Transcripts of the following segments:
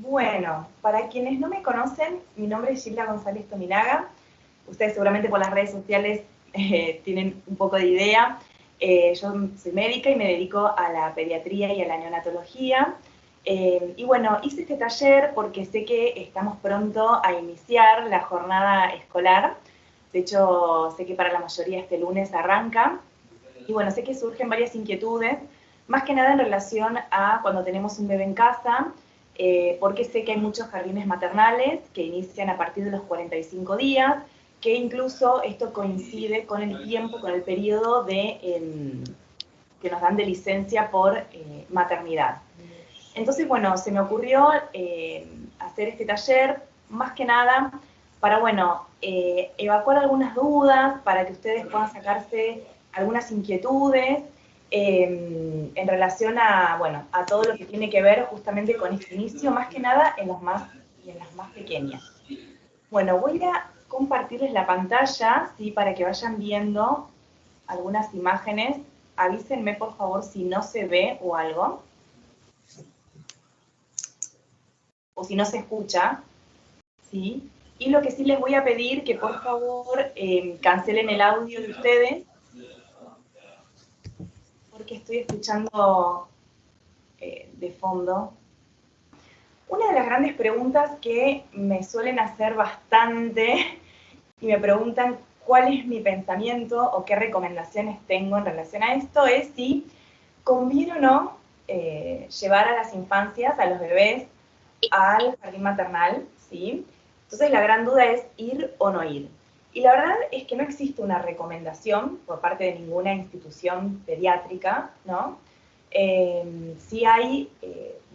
Bueno, para quienes no me conocen, mi nombre es Gilda González Tominaga. Ustedes seguramente por las redes sociales tienen un poco de idea. Yo soy médica y me dedico a la pediatría y a la neonatología. Y bueno, hice este taller porque sé que estamos pronto a iniciar la jornada escolar. De hecho, sé que para la mayoría este lunes arranca. Y bueno, sé que surgen varias inquietudes, más que nada en relación a cuando tenemos un bebé en casa, porque sé que hay muchos jardines maternales que inician a partir de los 45 días, que incluso esto coincide con el tiempo, con el periodo que nos dan de licencia por maternidad. Entonces, bueno, se me ocurrió hacer este taller, más que nada, para, bueno, evacuar algunas dudas, para que ustedes puedan sacarse algunas inquietudes en relación a, bueno, a todo lo que tiene que ver justamente con este inicio, más que nada en las más pequeñas. Bueno, voy a compartirles la pantalla, ¿sí? Para que vayan viendo algunas imágenes. Avísenme, por favor, si no se ve o algo, o si no se escucha, ¿sí? Y lo que sí les voy a pedir que por favor cancelen el audio de ustedes, porque estoy escuchando de fondo. Una de las grandes preguntas que me suelen hacer bastante y me preguntan cuál es mi pensamiento o qué recomendaciones tengo en relación a esto es si conviene o no llevar a las infancias, a los bebés, al jardín maternal, ¿sí? Entonces la gran duda es ir o no ir. Y la verdad es que no existe una recomendación por parte de ninguna institución pediátrica, ¿no? Sí hay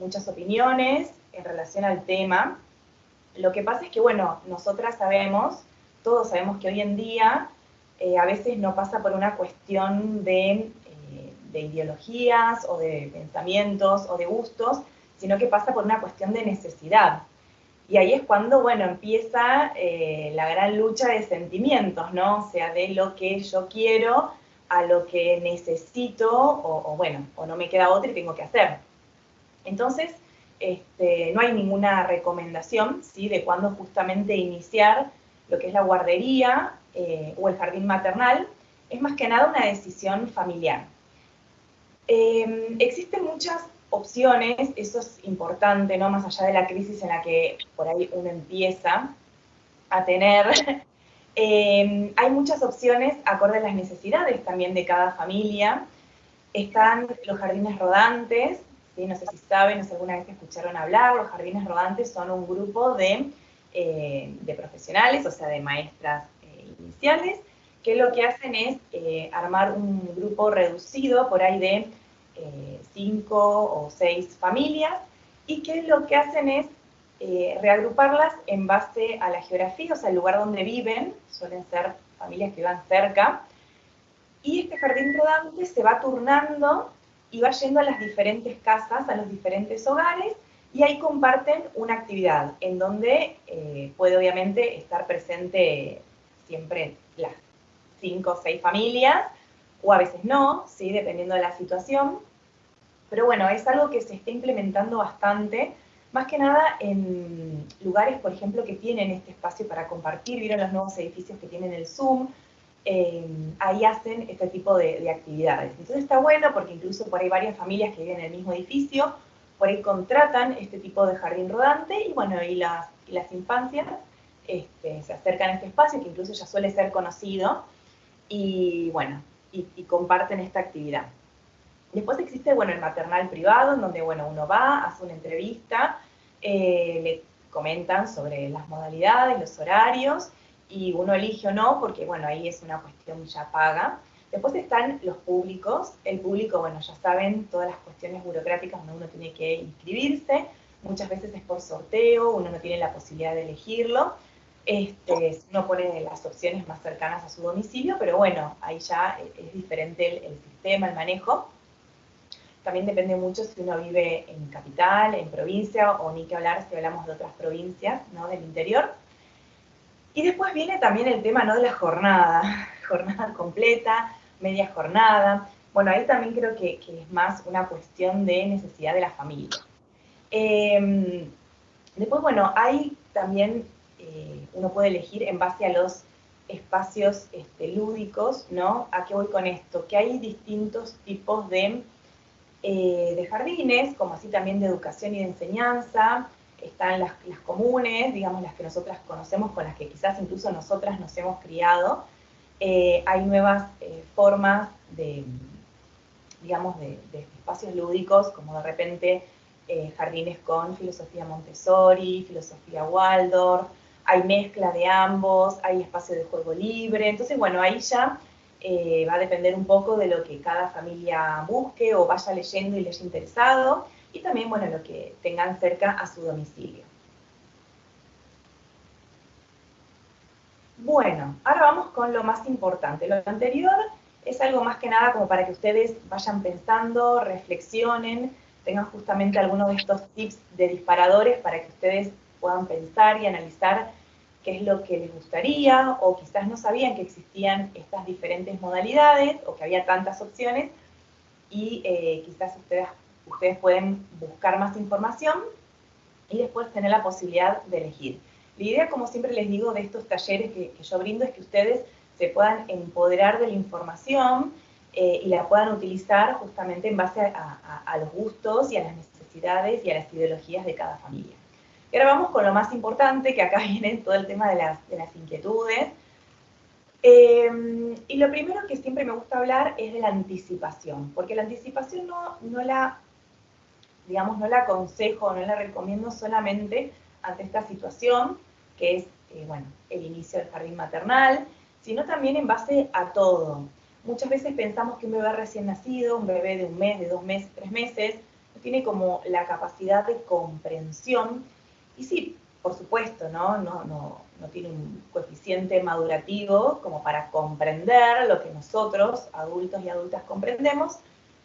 muchas opiniones en relación al tema. Lo que pasa es que, bueno, nosotras sabemos, todos sabemos que hoy en día a veces no pasa por una cuestión de ideologías o de pensamientos o de gustos, sino que pasa por una cuestión de necesidad. Y ahí es cuando, bueno, empieza la gran lucha de sentimientos, ¿no? O sea, de lo que yo quiero a lo que necesito bueno, o no me queda otra y tengo que hacer. Entonces, no hay ninguna recomendación, ¿sí? De cuándo justamente iniciar lo que es la guardería o el jardín maternal. Es más que nada una decisión familiar. Existen muchas opciones, eso es importante, ¿no? Más allá de la crisis en la que por ahí uno empieza a tener, hay muchas opciones acorde a las necesidades también de cada familia. Están los jardines rodantes, ¿sí? No sé si saben, no sé si alguna vez escucharon hablar, los jardines rodantes son un grupo de profesionales, o sea, de maestras iniciales, que lo que hacen es armar un grupo reducido, por ahí de 5 o 6 familias, y que lo que hacen es reagruparlas en base a la geografía, o sea, el lugar donde viven, suelen ser familias que vivan cerca, y este jardín rodante se va turnando y va yendo a las diferentes casas, a los diferentes hogares, y ahí comparten una actividad en donde puede obviamente estar presente siempre las 5 o 6 familias, o a veces no, ¿sí? Dependiendo de la situación. Pero bueno, es algo que se está implementando bastante, más que nada en lugares, por ejemplo, que tienen este espacio para compartir. ¿Vieron los nuevos edificios que tienen el Zoom? Ahí hacen este tipo de actividades. Entonces está bueno porque incluso por ahí varias familias que viven en el mismo edificio, por ahí contratan este tipo de jardín rodante y bueno, y las infancias se acercan a este espacio que incluso ya suele ser conocido y bueno, y comparten esta actividad. Después existe, bueno, el maternal privado, en donde, bueno, uno va, hace una entrevista, le comentan sobre las modalidades, los horarios, y uno elige o no, porque, bueno, ahí es una cuestión ya paga. Después están los públicos. El público, bueno, ya saben todas las cuestiones burocráticas donde uno tiene que inscribirse. Muchas veces es por sorteo, uno no tiene la posibilidad de elegirlo. Uno pone las opciones más cercanas a su domicilio, pero bueno, ahí ya es diferente el sistema, el manejo. También depende mucho si uno vive en capital, en provincia, o ni que hablar si hablamos de otras provincias, ¿no? Del interior. Y después viene también el tema, ¿no? De la jornada, jornada completa, media jornada. Bueno, ahí también creo que es más una cuestión de necesidad de la familia. Después, bueno, hay también, uno puede elegir en base a los espacios lúdicos, ¿no? ¿A qué voy con esto? Que hay distintos tipos de jardines, como así también de educación y de enseñanza. Están las comunes, digamos, las que nosotras conocemos, con las que quizás incluso nosotras nos hemos criado. Hay nuevas formas de, digamos, de espacios lúdicos, como de repente jardines con filosofía Montessori, filosofía Waldorf, hay mezcla de ambos, hay espacio de juego libre. Entonces, bueno, ahí ya va a depender un poco de lo que cada familia busque o vaya leyendo y les haya interesado, y también, bueno, lo que tengan cerca a su domicilio. Bueno, ahora vamos con lo más importante. Lo anterior es algo más que nada como para que ustedes vayan pensando, reflexionen, tengan justamente algunos de estos tips de disparadores para que ustedes puedan pensar y analizar qué es lo que les gustaría, o quizás no sabían que existían estas diferentes modalidades o que había tantas opciones, y quizás ustedes pueden buscar más información y después tener la posibilidad de elegir. La idea, como siempre les digo, de estos talleres que yo brindo es que ustedes se puedan empoderar de la información y la puedan utilizar justamente en base a los gustos y a las necesidades y a las ideologías de cada familia. Y ahora vamos con lo más importante, que acá viene todo el tema de las inquietudes. Y lo primero que siempre me gusta hablar es de la anticipación, porque la anticipación no la aconsejo, no la recomiendo solamente ante esta situación, que es, bueno, el inicio del jardín maternal, sino también en base a todo. Muchas veces pensamos que un bebé recién nacido, un bebé de 1 mes, de 2 meses, 3 meses, no tiene como la capacidad de comprensión, y sí, por supuesto, no tiene un coeficiente madurativo como para comprender lo que nosotros, adultos y adultas, comprendemos,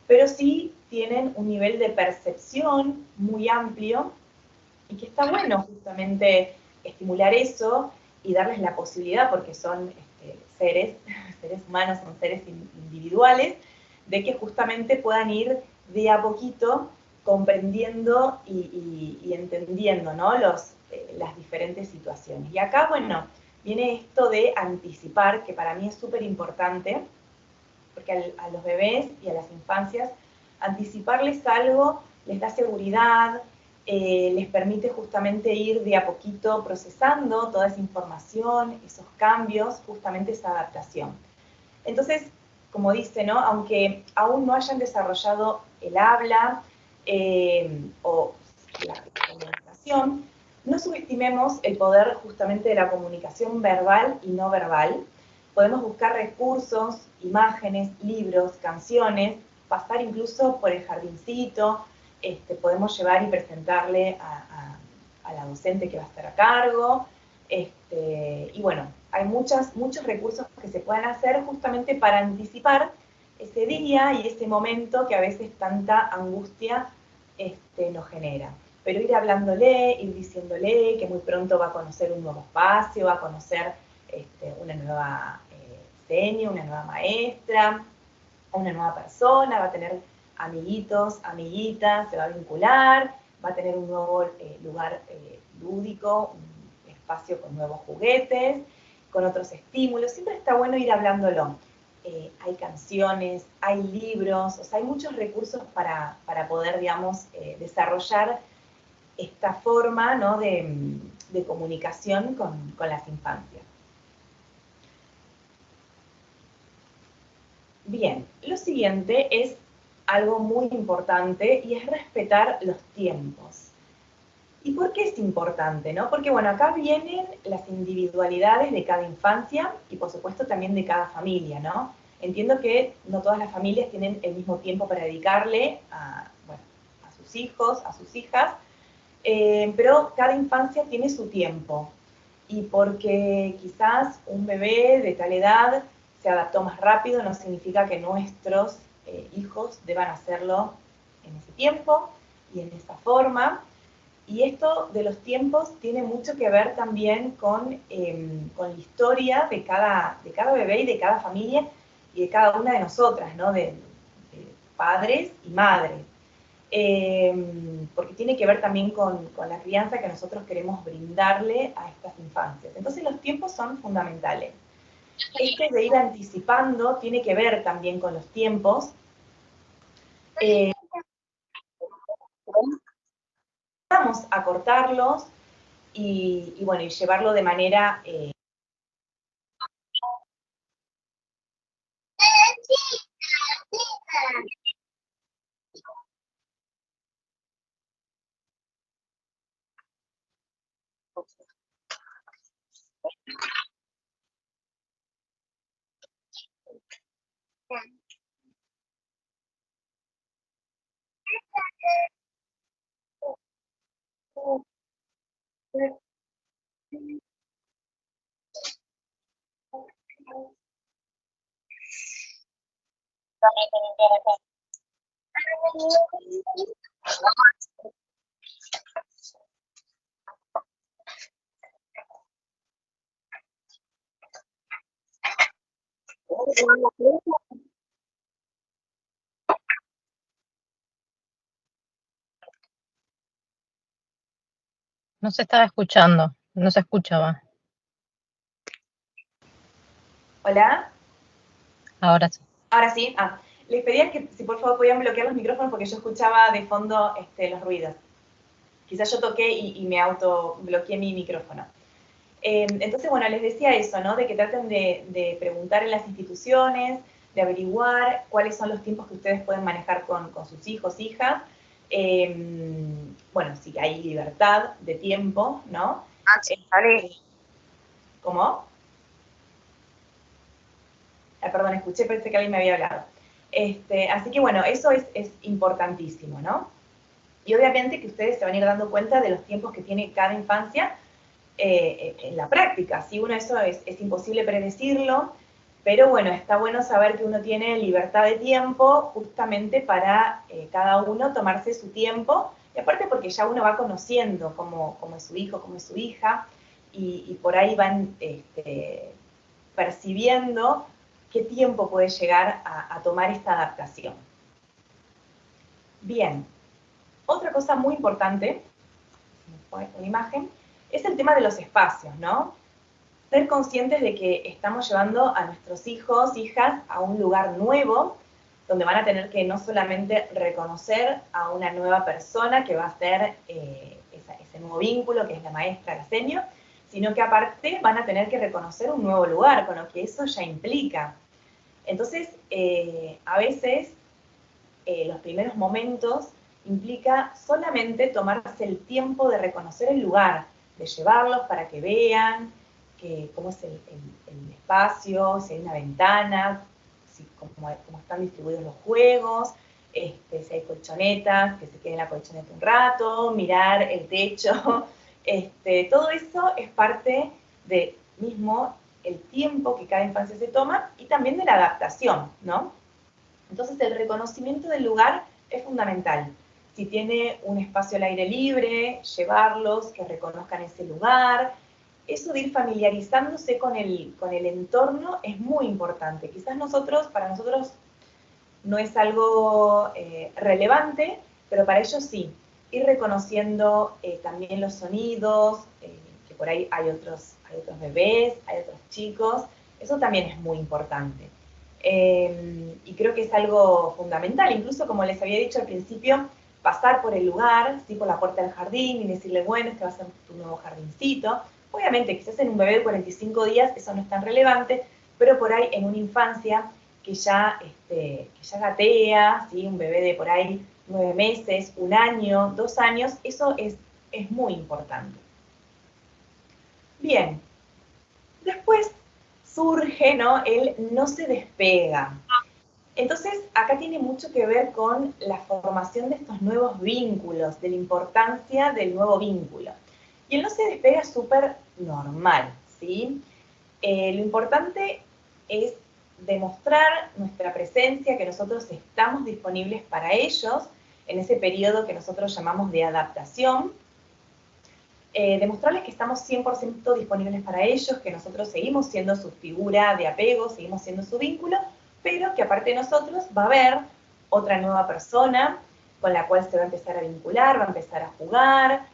pero sí tienen un nivel de percepción muy amplio, y que está bueno justamente estimular eso y darles la posibilidad, porque son seres humanos, son seres individuales, de que justamente puedan ir de a poquito comprendiendo y entendiendo, ¿no? Las diferentes situaciones. Y acá, bueno, viene esto de anticipar, que para mí es súper importante, porque a los bebés y a las infancias anticiparles algo les da seguridad, les permite justamente ir de a poquito procesando toda esa información, esos cambios, justamente esa adaptación. Entonces, como dice, ¿no? Aunque aún no hayan desarrollado el habla o la comunicación, no subestimemos el poder justamente de la comunicación verbal y no verbal. Podemos buscar recursos, imágenes, libros, canciones, pasar incluso por el jardincito, podemos llevar y presentarle a la docente que va a estar a cargo, y bueno, hay muchos recursos que se pueden hacer justamente para anticipar ese día y ese momento que a veces tanta angustia nos genera. Pero ir hablándole, ir diciéndole que muy pronto va a conocer un nuevo espacio, va a conocer una nueva seña, una nueva maestra, una nueva persona, va a tener amiguitos, amiguitas, se va a vincular, va a tener un nuevo lugar lúdico, un espacio con nuevos juguetes, con otros estímulos. Siempre está bueno ir hablándolo. Hay canciones, hay libros, o sea, hay muchos recursos para poder, digamos, desarrollar esta forma, ¿no? de comunicación con las infancias. Bien, lo siguiente es algo muy importante, y es respetar los tiempos. ¿Y por qué es importante, no? Porque, bueno, acá vienen las individualidades de cada infancia y, por supuesto, también de cada familia, ¿no? Entiendo que no todas las familias tienen el mismo tiempo para dedicarle bueno, a sus hijos, a sus hijas, pero cada infancia tiene su tiempo. Y porque quizás un bebé de tal edad se adaptó más rápido, no significa que nuestros hijos deban hacerlo en ese tiempo y en esa forma. Y esto de los tiempos tiene mucho que ver también con la historia de cada bebé y de cada familia y de cada una de nosotras, ¿no? De padres y madres. porque tiene que ver también con la crianza que nosotros queremos brindarle a estas infancias. Entonces los tiempos son fundamentales. Esto de ir anticipando tiene que ver también con los tiempos. Vamos a cortarlos y bueno, y llevarlo de manera... No se estaba escuchando, no se escuchaba. ¿Hola? Ahora sí. Ahora sí. Les pedía que si por favor podían bloquear los micrófonos porque yo escuchaba de fondo los ruidos. Quizás yo toqué y me auto bloqueé mi micrófono. Entonces, bueno, les decía eso, ¿no? De que traten de preguntar en las instituciones, de averiguar cuáles son los tiempos que ustedes pueden manejar con sus hijos, hijas. Bueno, si hay libertad de tiempo, ¿no? ¿Cómo? Perdón, escuché, pensé que alguien me había hablado. Así que bueno, eso es importantísimo, ¿no? Y obviamente que ustedes se van a ir dando cuenta de los tiempos que tiene cada infancia en la práctica. ¿Sí? Uno eso es imposible predecirlo, pero bueno, está bueno saber que uno tiene libertad de tiempo justamente para cada uno tomarse su tiempo, y aparte porque ya uno va conociendo cómo es su hijo, cómo es su hija, y por ahí van percibiendo qué tiempo puede llegar a tomar esta adaptación. Bien, otra cosa muy importante, si me pone una imagen, es el tema de los espacios, ¿no? Ser conscientes de que estamos llevando a nuestros hijos, hijas, a un lugar nuevo, donde van a tener que no solamente reconocer a una nueva persona que va a ser ese nuevo vínculo, que es la maestra, la seño, sino que aparte van a tener que reconocer un nuevo lugar, con lo que eso ya implica. Entonces, a veces, los primeros momentos implica solamente tomarse el tiempo de reconocer el lugar, de llevarlos para que vean cómo es el espacio, si hay una ventana, cómo están distribuidos los juegos, si hay colchonetas, que se quede en la colchoneta un rato, mirar el techo, todo eso es parte de mismo el tiempo que cada infancia se toma y también de la adaptación, ¿no? Entonces el reconocimiento del lugar es fundamental. Si tiene un espacio al aire libre, llevarlos, que reconozcan ese lugar. Eso de ir familiarizándose con el entorno es muy importante. Quizás para nosotros no es algo relevante, pero para ellos sí. Ir reconociendo también los sonidos, que por ahí hay otros bebés, hay otros chicos, eso también es muy importante. Y creo que es algo fundamental, incluso como les había dicho al principio, pasar por el lugar, ¿sí? Por la puerta del jardín y decirle, bueno, este va a ser tu nuevo jardincito. Obviamente, quizás en un bebé de 45 días eso no es tan relevante, pero por ahí en una infancia que ya gatea, ¿sí? Un bebé de por ahí 9 meses, 1 año, 2 años, eso es muy importante. Bien, después surge, ¿no? El no se despega. Entonces, acá tiene mucho que ver con la formación de estos nuevos vínculos, de la importancia del nuevo vínculo. Y el no se despega es súper normal, ¿sí? Lo importante es demostrar nuestra presencia, que nosotros estamos disponibles para ellos en ese periodo que nosotros llamamos de adaptación, demostrarles que estamos 100% disponibles para ellos, que nosotros seguimos siendo su figura de apego, seguimos siendo su vínculo, pero que aparte de nosotros va a haber otra nueva persona con la cual se va a empezar a vincular, va a empezar a jugar,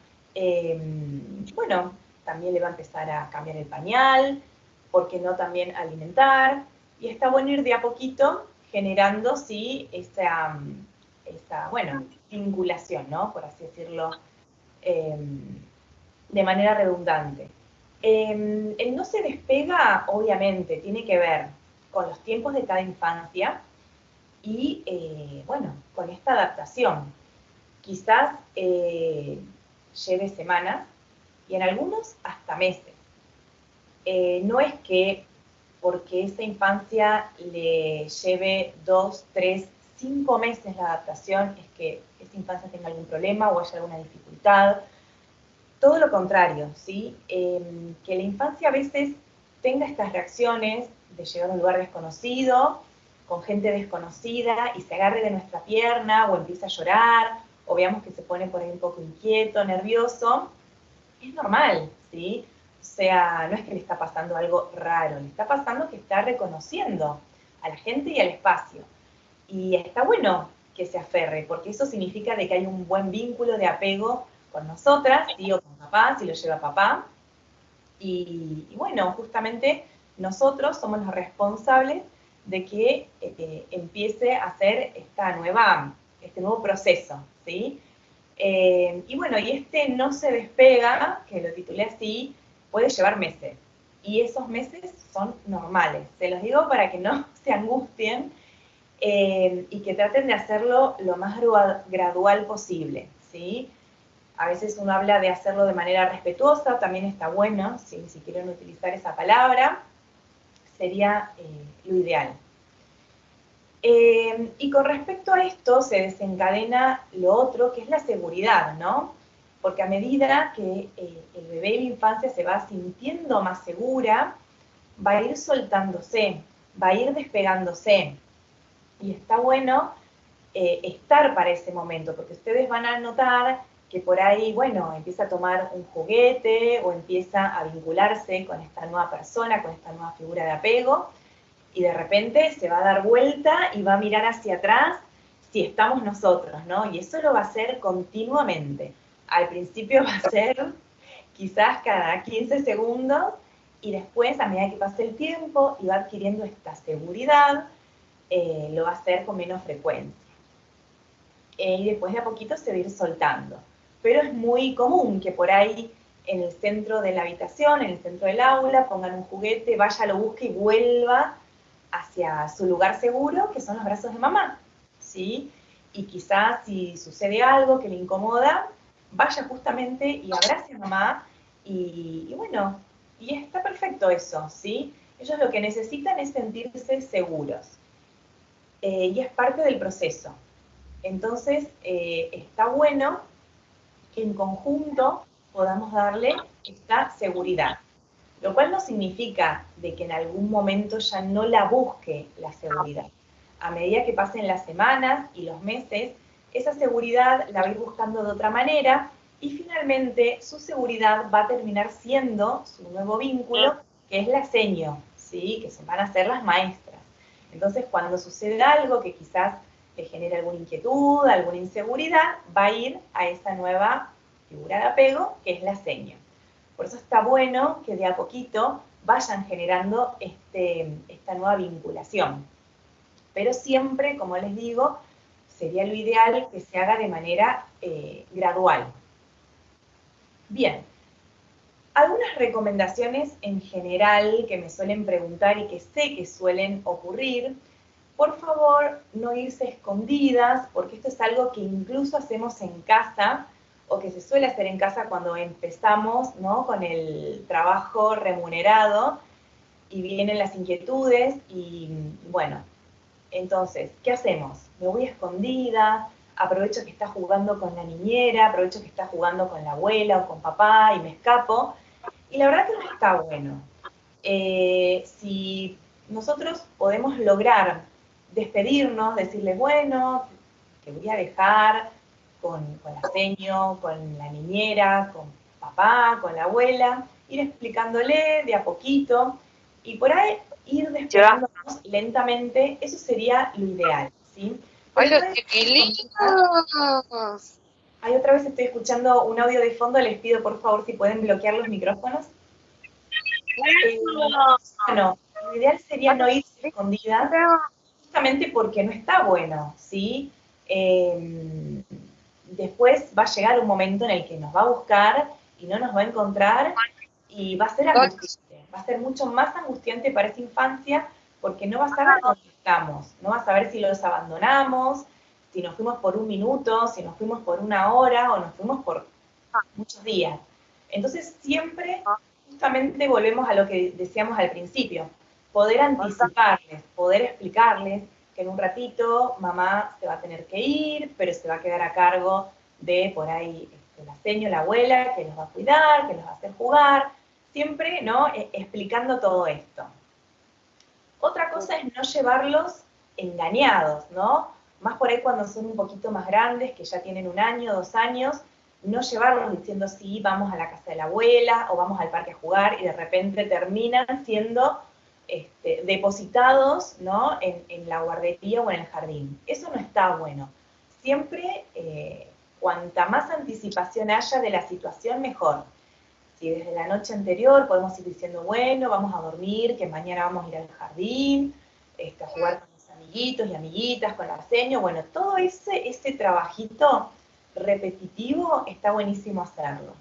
bueno, también le va a empezar a cambiar el pañal, ¿por qué no también alimentar? Y está bueno ir de a poquito generando, sí, esa bueno, vinculación, ¿no? Por así decirlo, de manera redundante. El no se despega, obviamente, tiene que ver con los tiempos de cada infancia y, bueno, con esta adaptación. Quizás lleve semanas y en algunos hasta meses. No es que porque esa infancia le lleve 2, 3, 5 meses la adaptación, es que esa infancia tenga algún problema o haya alguna dificultad. Todo lo contrario, ¿sí? Que la infancia a veces tenga estas reacciones de llegar a un lugar desconocido, con gente desconocida, y se agarre de nuestra pierna, o empieza a llorar, o veamos que se pone por ahí un poco inquieto, nervioso, es normal, ¿sí? O sea, no es que le está pasando algo raro, le está pasando que está reconociendo a la gente y al espacio. Y está bueno que se aferre, porque eso significa de que hay un buen vínculo de apego con nosotras, ¿sí? O con papá, si lo lleva papá. Y bueno, justamente nosotros somos los responsables de que empiece a hacer este nuevo proceso, ¿sí? Y bueno, y este no se despega, que lo titulé así, puede llevar meses. Y esos meses son normales. Se los digo para que no se angustien y que traten de hacerlo lo más gradual posible, ¿sí? A veces uno habla de hacerlo de manera respetuosa, también está bueno, ¿sí? Si quieren utilizar esa palabra, sería lo ideal. Y con respecto a esto se desencadena lo otro, que es la seguridad, ¿no? Porque a medida que el bebé en la infancia se va sintiendo más segura, va a ir soltándose, va a ir despegándose. Y está bueno estar para ese momento, porque ustedes van a notar que por ahí, bueno, empieza a tomar un juguete o empieza a vincularse con esta nueva persona, con esta nueva figura de apego, y de repente se va a dar vuelta y va a mirar hacia atrás si estamos nosotros, ¿no? Y eso lo va a hacer continuamente. Al principio va a ser quizás cada 15 segundos y después, a medida que pase el tiempo y va adquiriendo esta seguridad, lo va a hacer con menos frecuencia. Y después de a poquito se va a ir soltando. Pero es muy común que por ahí en el centro de la habitación, en el centro del aula, pongan un juguete, vaya, lo busque y vuelva hacia su lugar seguro, que son los brazos de mamá, ¿sí? Y quizás si sucede algo que le incomoda, vaya justamente y abrace a mamá y bueno, y está perfecto eso, ¿sí? Ellos lo que necesitan es sentirse seguros. Y es parte del proceso. Entonces, está bueno que en conjunto podamos darle esta seguridad. Lo cual no significa de que en algún momento ya no la busque la seguridad. A medida que pasen las semanas y los meses, esa seguridad la va a ir buscando de otra manera y finalmente su seguridad va a terminar siendo su nuevo vínculo, que es la seño, ¿sí? Que van a ser las maestras. Entonces, cuando sucede algo que quizás le genere alguna inquietud, alguna inseguridad, va a ir a esa nueva figura de apego, que es la seño. Por eso está bueno que de a poquito vayan generando esta nueva vinculación. Pero siempre, como les digo, sería lo ideal que se haga de manera gradual. Bien, algunas recomendaciones en general que me suelen preguntar y que sé que suelen ocurrir. Por favor, no irse escondidas, porque esto es algo que incluso hacemos en casa, o que se suele hacer en casa cuando empezamos, ¿no? Con el trabajo remunerado, y vienen las inquietudes, y bueno, entonces, ¿qué hacemos? Me voy escondida, aprovecho que está jugando con la niñera, aprovecho que está jugando con la abuela o con papá, y me escapo, y la verdad que no está bueno. Si nosotros podemos lograr despedirnos, decirle, bueno, te voy a dejar con la seño, con la niñera, con papá, con la abuela, ir explicándole de a poquito y por ahí ir despegándonos lentamente, eso sería lo ideal, ¿sí? ¡Ay, los chiquilitos! Ahí otra vez estoy escuchando un audio de fondo, les pido por favor si pueden bloquear los micrófonos. Bueno, lo ideal sería no irse escondida, justamente porque no está bueno, ¿sí? Después va a llegar un momento en el que nos va a buscar y no nos va a encontrar y va a ser angustiante, va a ser mucho más angustiante para esa infancia porque no va a saber dónde estamos, no va a saber si los abandonamos, si nos fuimos por un minuto, si nos fuimos por una hora o nos fuimos por muchos días. Entonces siempre justamente volvemos a lo que decíamos al principio, poder anticiparles, poder explicarles que en un ratito mamá se va a tener que ir, pero se va a quedar a cargo de por ahí la seño, la abuela, que los va a cuidar, que los va a hacer jugar, siempre, ¿no? Explicando todo esto. Otra cosa es no llevarlos engañados, ¿no? Más por ahí cuando son un poquito más grandes, que ya tienen 1 año, 2 años, no llevarlos diciendo sí, vamos a la casa de la abuela o vamos al parque a jugar y de repente terminan siendo depositados, ¿no? en la guardería o en el jardín. Eso no está bueno. Siempre, cuanta más anticipación haya de la situación, mejor. Si desde la noche anterior podemos ir diciendo, bueno, vamos a dormir, que mañana vamos a ir al jardín, a jugar con los amiguitos y amiguitas, con la seño, bueno, todo ese trabajito repetitivo está buenísimo hacerlo.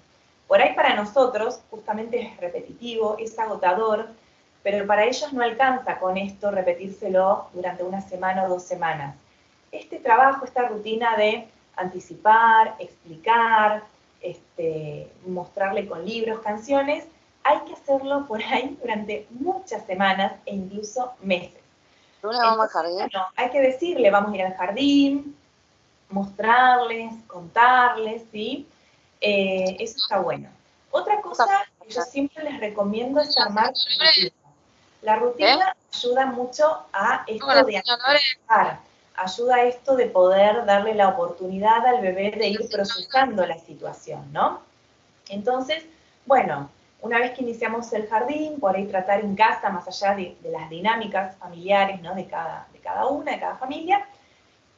Por ahí para nosotros justamente es repetitivo, es agotador, pero para ellos no alcanza con esto repetírselo durante 1 semana o 2 semanas. Este trabajo, esta rutina de anticipar, explicar, mostrarle con libros, canciones, hay que hacerlo por ahí durante muchas semanas e incluso meses. Entonces, bueno, hay que decirle, vamos a ir al jardín, mostrarles, contarles, ¿sí? Eso está bueno. Otra cosa que yo siempre les recomiendo es armar rutinas. La rutina ayuda mucho a esto de anticipar, ayuda a esto de poder darle la oportunidad al bebé de ir procesando la situación, ¿no? Entonces, bueno, una vez que iniciamos el jardín, por ahí tratar en casa, más allá de las dinámicas familiares, ¿no? de cada una, de cada familia,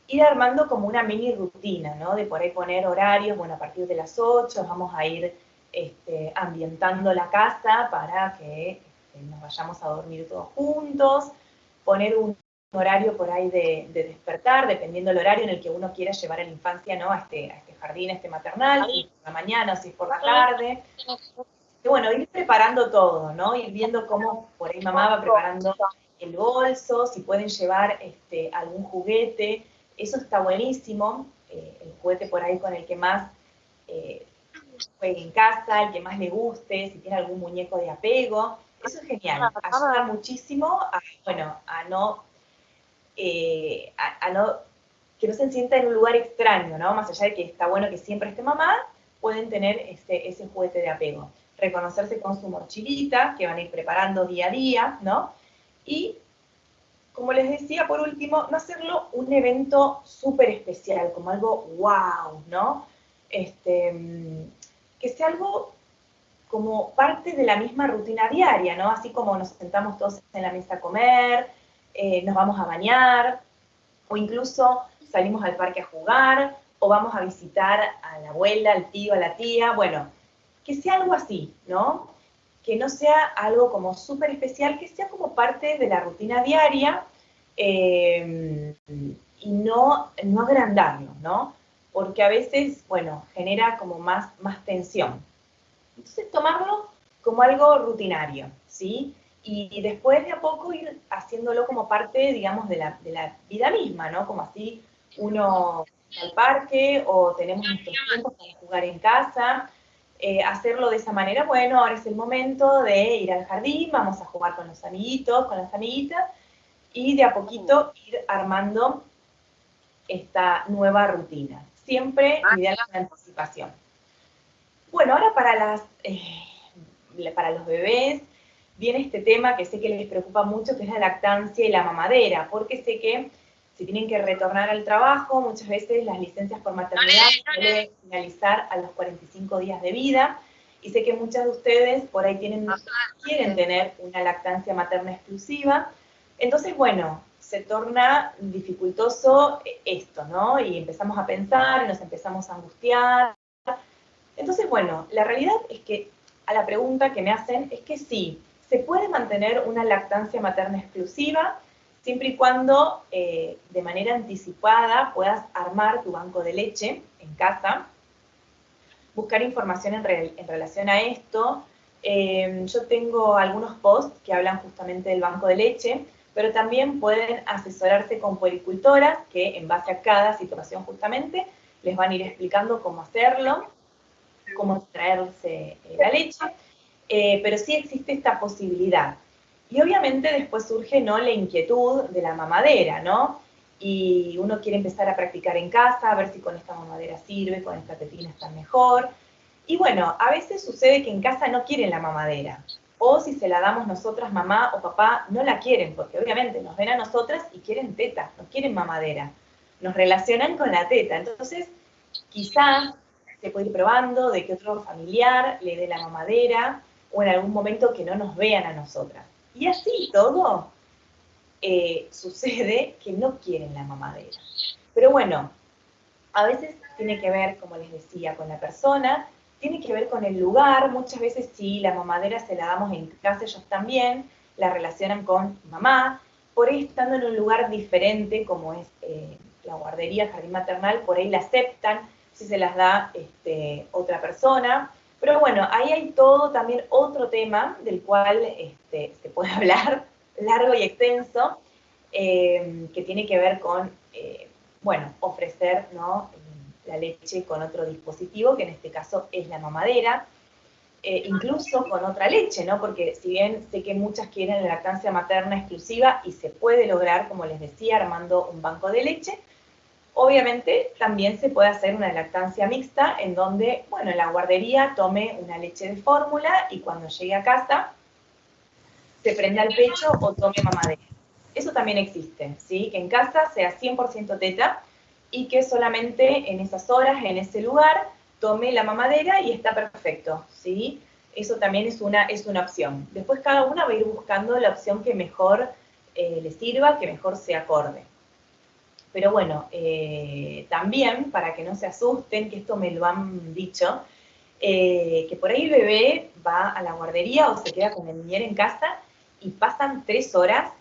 ir armando como una mini rutina, ¿no? De por ahí poner horarios, bueno, a partir de las 8 vamos a ir ambientando la casa para que nos vayamos a dormir todos juntos, poner un horario por ahí de despertar, dependiendo del horario en el que uno quiera llevar a la infancia, ¿no? A este jardín, maternal, si es por la mañana, si es por la tarde. Y bueno, ir preparando todo, ¿no? Ir viendo cómo por ahí mamá va preparando el bolso, si pueden llevar algún juguete, eso está buenísimo, el juguete por ahí con el que más juegue en casa, el que más le guste, si tiene algún muñeco de apego, eso es genial, ayuda muchísimo a, bueno, a no, que no se sienta en un lugar extraño, ¿no? Más allá de que está bueno que siempre esté mamá, pueden tener ese juguete de apego. Reconocerse con su mochilita, que van a ir preparando día a día, ¿no? Y, como les decía, por último, no hacerlo un evento súper especial, como algo wow, ¿no? Que sea algo como parte de la misma rutina diaria, ¿no? Así como nos sentamos todos en la mesa a comer, nos vamos a bañar, o incluso salimos al parque a jugar, o vamos a visitar a la abuela, al tío, a la tía, bueno, que sea algo así, ¿no? Que no sea algo como súper especial, que sea como parte de la rutina diaria y no agrandarlo, ¿no? Porque a veces, bueno, genera como más tensión. Entonces tomarlo como algo rutinario, ¿sí? Y después de a poco ir haciéndolo como parte, digamos, de la vida misma, ¿no? Como así uno va al parque o tenemos nuestros tiempos para jugar en casa, hacerlo de esa manera, bueno, ahora es el momento de ir al jardín, vamos a jugar con los amiguitos, con las amiguitas, y de a poquito ir armando esta nueva rutina. Siempre ideal con anticipación. Bueno, ahora para los bebés viene este tema que sé que les preocupa mucho, que es la lactancia y la mamadera, porque sé que si tienen que retornar al trabajo, muchas veces las licencias por maternidad suelen finalizar a los 45 días de vida, y sé que muchas de ustedes por ahí quieren tener una lactancia materna exclusiva. Entonces, bueno, se torna dificultoso esto, ¿no? Y empezamos a pensar, nos empezamos a angustiar. Entonces, bueno, la realidad es que a la pregunta que me hacen es que sí, se puede mantener una lactancia materna exclusiva siempre y cuando de manera anticipada puedas armar tu banco de leche en casa, buscar información en relación a esto. Yo tengo algunos posts que hablan justamente del banco de leche, pero también pueden asesorarse con puericultoras que en base a cada situación justamente les van a ir explicando cómo hacerlo, cómo extraerse la leche, pero sí existe esta posibilidad. Y obviamente después surge, ¿no?, la inquietud de la mamadera, ¿no? Y uno quiere empezar a practicar en casa, a ver si con esta mamadera sirve, con esta tetina está mejor. Y bueno, a veces sucede que en casa no quieren la mamadera, o si se la damos nosotras, mamá o papá, no la quieren, porque obviamente nos ven a nosotras y quieren teta, no quieren mamadera, nos relacionan con la teta. Entonces, quizás se puede ir probando de que otro familiar le dé la mamadera, o en algún momento que no nos vean a nosotras. Y así todo sucede que no quieren la mamadera. Pero bueno, a veces tiene que ver, como les decía, con la persona, tiene que ver con el lugar. Muchas veces si la mamadera se la damos en casa, ellos también la relacionan con mamá, por ahí estando en un lugar diferente, como es la guardería, el jardín maternal, por ahí la aceptan si se las da otra persona. Pero bueno, ahí hay todo también otro tema del cual se puede hablar largo y extenso, que tiene que ver con, bueno, ofrecer, ¿no?, la leche con otro dispositivo, que en este caso es la mamadera, incluso con otra leche, ¿no? Porque si bien sé que muchas quieren la lactancia materna exclusiva y se puede lograr, como les decía, armando un banco de leche, obviamente también se puede hacer una lactancia mixta en donde, bueno, en la guardería tome una leche de fórmula y cuando llegue a casa se prenda al pecho o tome mamadera. Eso también existe, ¿sí? Que en casa sea 100% teta y que solamente en esas horas, en ese lugar, tome la mamadera y está perfecto, ¿sí? Eso también es una opción. Después cada una va a ir buscando la opción que mejor le sirva, que mejor se acorde. Pero bueno, también, para que no se asusten, que esto me lo han dicho, que por ahí el bebé va a la guardería o se queda con el niñero en casa y pasan 3 horas,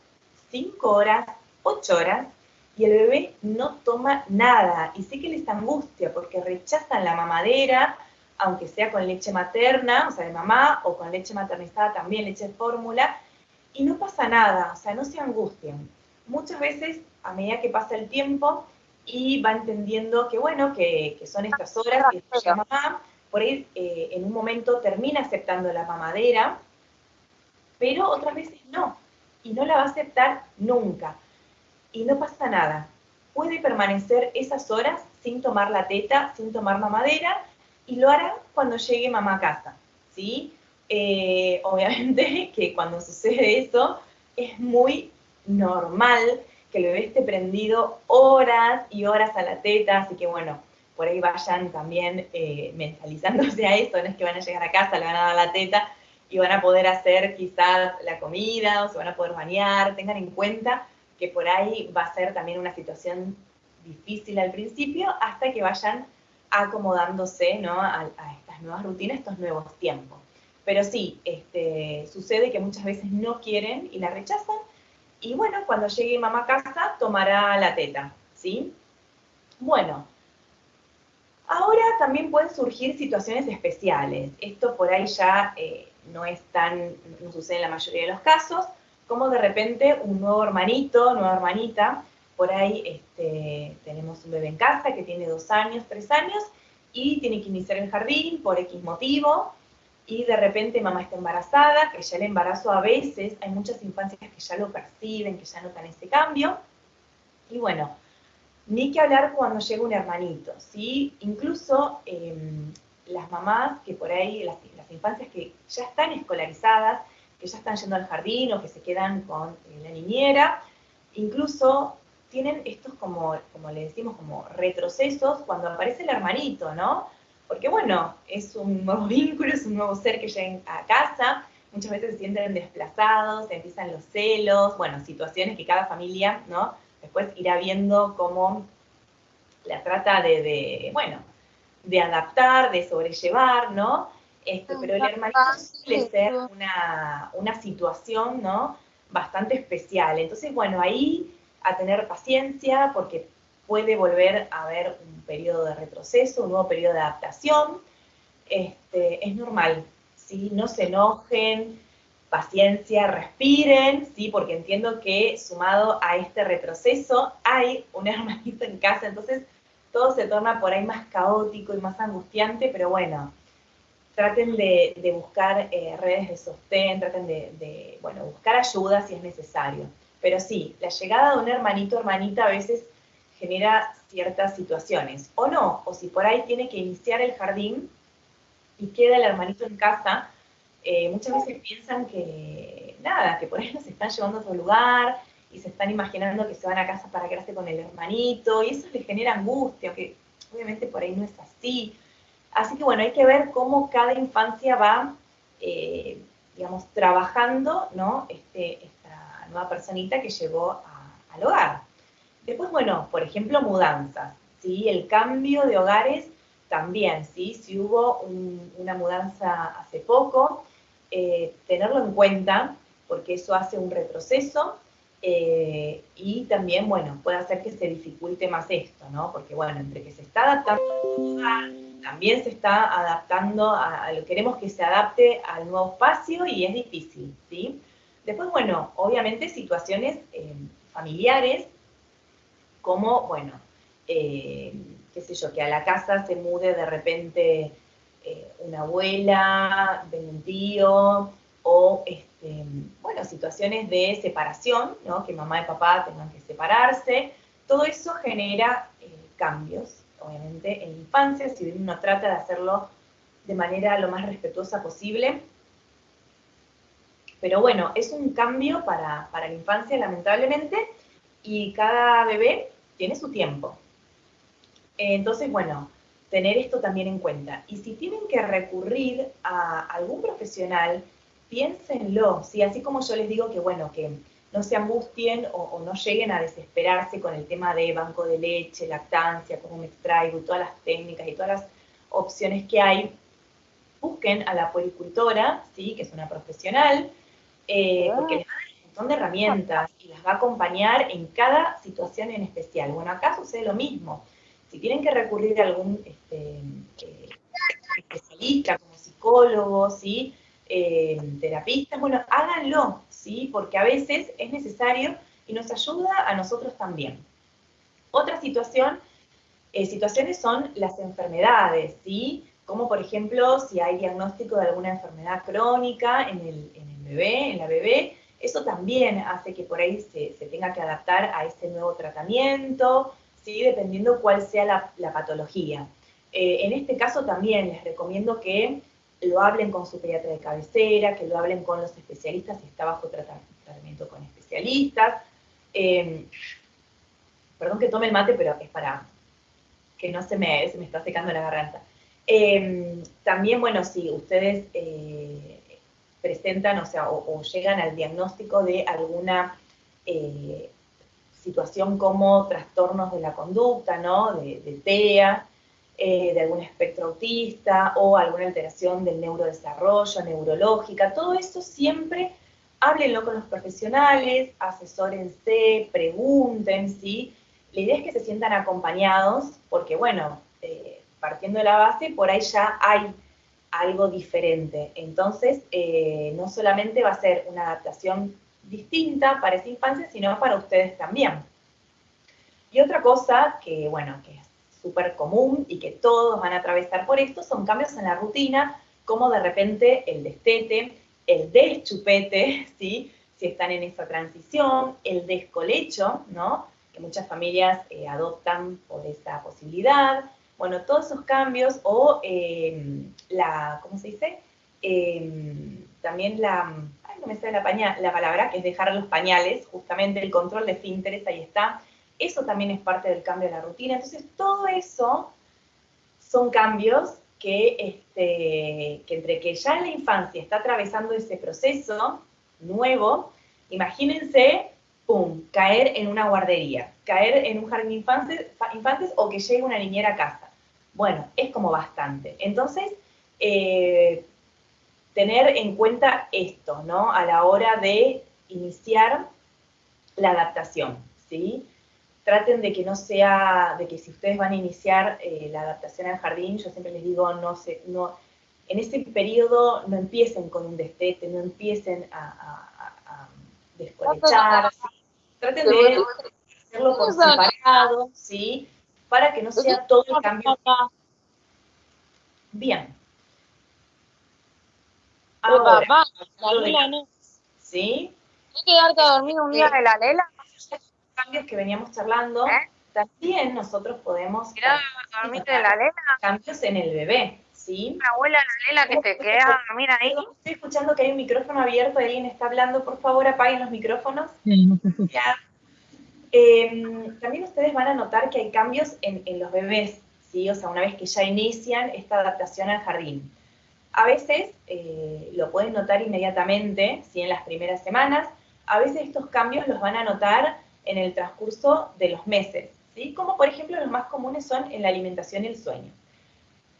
5 horas, 8 horas, y el bebé no toma nada. Y sé que les angustia porque rechazan la mamadera, aunque sea con leche materna, o sea, de mamá, o con leche maternizada también, leche de fórmula, y no pasa nada, o sea, no se angustien. Muchas veces, a medida que pasa el tiempo, y va entendiendo que, bueno, que son estas horas que se llama mamá, por ahí en un momento termina aceptando la mamadera, pero otras veces no, y no la va a aceptar nunca, y no pasa nada. Puede permanecer esas horas sin tomar la teta, sin tomar mamadera, y lo hará cuando llegue mamá a casa, ¿sí? Obviamente que cuando sucede eso, es muy normal que el bebé esté prendido horas y horas a la teta, así que bueno, por ahí vayan también mentalizándose a eso, no es que van a llegar a casa, le van a dar la teta y van a poder hacer quizás la comida o se van a poder bañar. Tengan en cuenta que por ahí va a ser también una situación difícil al principio hasta que vayan acomodándose, ¿no?, a estas nuevas rutinas, estos nuevos tiempos. Pero sí, sucede que muchas veces no quieren y la rechazan, y bueno, cuando llegue mamá a casa tomará la teta, ¿sí? Bueno, ahora también pueden surgir situaciones especiales. Esto por ahí ya no sucede en la mayoría de los casos, como de repente un nuevo hermanito, nueva hermanita, por ahí tenemos un bebé en casa que tiene 2 años, 3 años, y tiene que iniciar el jardín por X motivo, y de repente mamá está embarazada, que ya el embarazo a veces, hay muchas infancias que ya lo perciben, que ya notan ese cambio, y bueno, ni que hablar cuando llega un hermanito, ¿sí? Incluso las mamás que por ahí, las infancias que ya están escolarizadas, que ya están yendo al jardín o que se quedan con la niñera, incluso tienen estos como le decimos, como retrocesos cuando aparece el hermanito, ¿no? Porque bueno, es un nuevo vínculo, es un nuevo ser que llega a casa, muchas veces se sienten desplazados, empiezan los celos, bueno, situaciones que cada familia, ¿no? Después irá viendo cómo la trata bueno, de adaptar, de sobrellevar, ¿no? Pero el hermanito suele ser una situación, ¿no? Bastante especial. Entonces, bueno, ahí a tener paciencia, porque puede volver a haber un periodo de retroceso, un nuevo periodo de adaptación. Es normal, ¿sí? No se enojen, paciencia, respiren, ¿sí? Porque entiendo que sumado a este retroceso hay un hermanito en casa, entonces todo se torna por ahí más caótico y más angustiante, pero bueno, traten de buscar redes de sostén, traten bueno, buscar ayuda si es necesario. Pero sí, la llegada de un hermanito o hermanita a veces genera ciertas situaciones, o no, o si por ahí tiene que iniciar el jardín y queda el hermanito en casa, muchas veces piensan que nada, que por ahí nos están llevando a otro lugar y se están imaginando que se van a casa para quedarse con el hermanito y eso les genera angustia, que obviamente por ahí no es así. Así que bueno, hay que ver cómo cada infancia va, digamos, trabajando, ¿no? Esta nueva personita que llegó al hogar. Después, bueno, por ejemplo, mudanzas, ¿sí? El cambio de hogares también, ¿sí? Si hubo una mudanza hace poco, tenerlo en cuenta, porque eso hace un retroceso, y también, bueno, puede hacer que se dificulte más esto, ¿no? Porque, bueno, entre que se está adaptando al hogar, también se está adaptando queremos que se adapte al nuevo espacio y es difícil, ¿sí? Después, bueno, obviamente situaciones familiares, como, bueno, qué sé yo, que a la casa se mude de repente una abuela, de un tío, o, bueno, situaciones de separación, ¿no? Que mamá y papá tengan que separarse. Todo eso genera cambios, obviamente, en la infancia, si bien uno trata de hacerlo de manera lo más respetuosa posible. Pero bueno, es un cambio para la infancia, lamentablemente, y cada bebé tiene su tiempo. Entonces, bueno, tener esto también en cuenta. Y si tienen que recurrir a algún profesional, piénsenlo, ¿sí? Así como yo les digo que, bueno, que no se angustien o no lleguen a desesperarse con el tema de banco de leche, lactancia, cómo me extraigo, y todas las técnicas y todas las opciones que hay, busquen a la puericultora, ¿sí? Que es una profesional, porque les va a dar un montón de herramientas y las va a acompañar en cada situación en especial. Bueno, acá sucede lo mismo. Si tienen que recurrir a algún especialista, como psicólogo, ¿sí? Terapistas, bueno, háganlo, ¿sí? Porque a veces es necesario y nos ayuda a nosotros también. Otra situaciones son las enfermedades, ¿sí? Como por ejemplo, si hay diagnóstico de alguna enfermedad crónica en el bebé, en la bebé, eso también hace que por ahí se tenga que adaptar a ese nuevo tratamiento, ¿sí? Dependiendo cuál sea la patología. En este caso también les recomiendo que lo hablen con su pediatra de cabecera, que lo hablen con los especialistas si está bajo tratamiento con especialistas. Perdón que tome el mate, pero es para que no se me está secando la garganta. También, bueno, si ustedes presentan, o sea, o llegan al diagnóstico de alguna situación como trastornos de la conducta, ¿no? De TEA, de algún espectro autista o alguna alteración del neurodesarrollo, neurológica, todo eso siempre háblenlo con los profesionales, asesórense, pregunten, ¿sí? La idea es que se sientan acompañados, porque bueno, partiendo de la base, por ahí ya hay algo diferente. Entonces, no solamente va a ser una adaptación distinta para esa infancia, sino para ustedes también. Y otra cosa que, bueno, que es súper común y que todos van a atravesar por esto, son cambios en la rutina, como de repente el destete, el deschupete, ¿sí? Si están en esa transición, el descolecho, ¿no? Que muchas familias adoptan por esa posibilidad. Bueno, todos esos cambios, o ¿cómo se dice? También ay, no me sale la palabra, que es dejar los pañales, justamente el control de esfínteres, ahí está. Eso también es parte del cambio de la rutina. Entonces, todo eso son cambios que entre que ya en la infancia está atravesando ese proceso nuevo, imagínense, pum, caer en una guardería, caer en un jardín de infantes o que llegue una niñera a casa. Bueno, es como bastante. Entonces, tener en cuenta esto, ¿no? A la hora de iniciar la adaptación, ¿sí? Traten de que no sea, de que si ustedes van a iniciar la adaptación al jardín, yo siempre les digo, en ese periodo no empiecen con un destete, no empiecen a descolechar, ¿sí? Traten de hacerlo por separado, ¿sí? Para que no sea todo el cambio. Bien. Ahora, ¿sí? ¿Hay que quedarte a dormir un día de la Lela? Cambios que veníamos charlando, también nosotros podemos Mirá, dormiste de la Lela. cambios en el bebé, ¿sí? Una abuela la Lela que te queda a dormir ahí. Estoy escuchando que hay un micrófono abierto, alguien está hablando, por favor apaguen los micrófonos. Sí, no se escucha. Ya. También ustedes van a notar que hay cambios en los bebés, ¿sí? O sea, una vez que ya inician esta adaptación al jardín. A veces lo pueden notar inmediatamente, ¿sí? En las primeras semanas. A veces estos cambios los van a notar en el transcurso de los meses, ¿sí? Como por ejemplo los más comunes son en la alimentación y el sueño.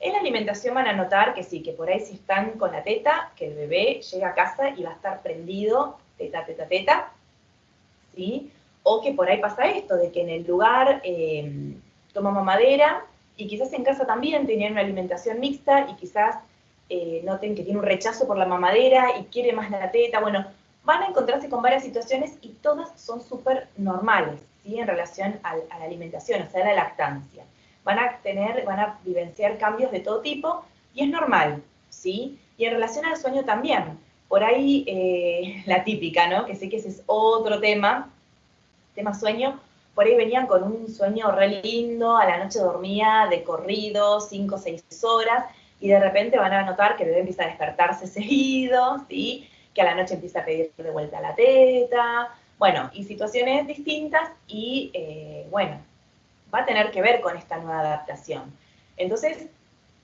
En la alimentación van a notar que sí, que por ahí si están con la teta, que el bebé llega a casa y va a estar prendido, teta, teta, teta, ¿sí? O que por ahí pasa esto, de que en el lugar toma mamadera y quizás en casa también tenían una alimentación mixta y quizás noten que tiene un rechazo por la mamadera y quiere más la teta. Bueno, van a encontrarse con varias situaciones y todas son súper normales, ¿sí? En relación a la alimentación, o sea, a la lactancia. Van a vivenciar cambios de todo tipo y es normal, ¿sí? Y en relación al sueño también. Por ahí, la típica, ¿no? Que sé que ese es otro tema sueño. Por ahí venían con un sueño re lindo, a la noche dormía de corrido, 5 o 6 horas, y de repente van a notar que el bebé empieza a despertarse seguido, ¿sí? Que a la noche empieza a pedir de vuelta la teta, bueno, y situaciones distintas, y bueno, va a tener que ver con esta nueva adaptación. Entonces,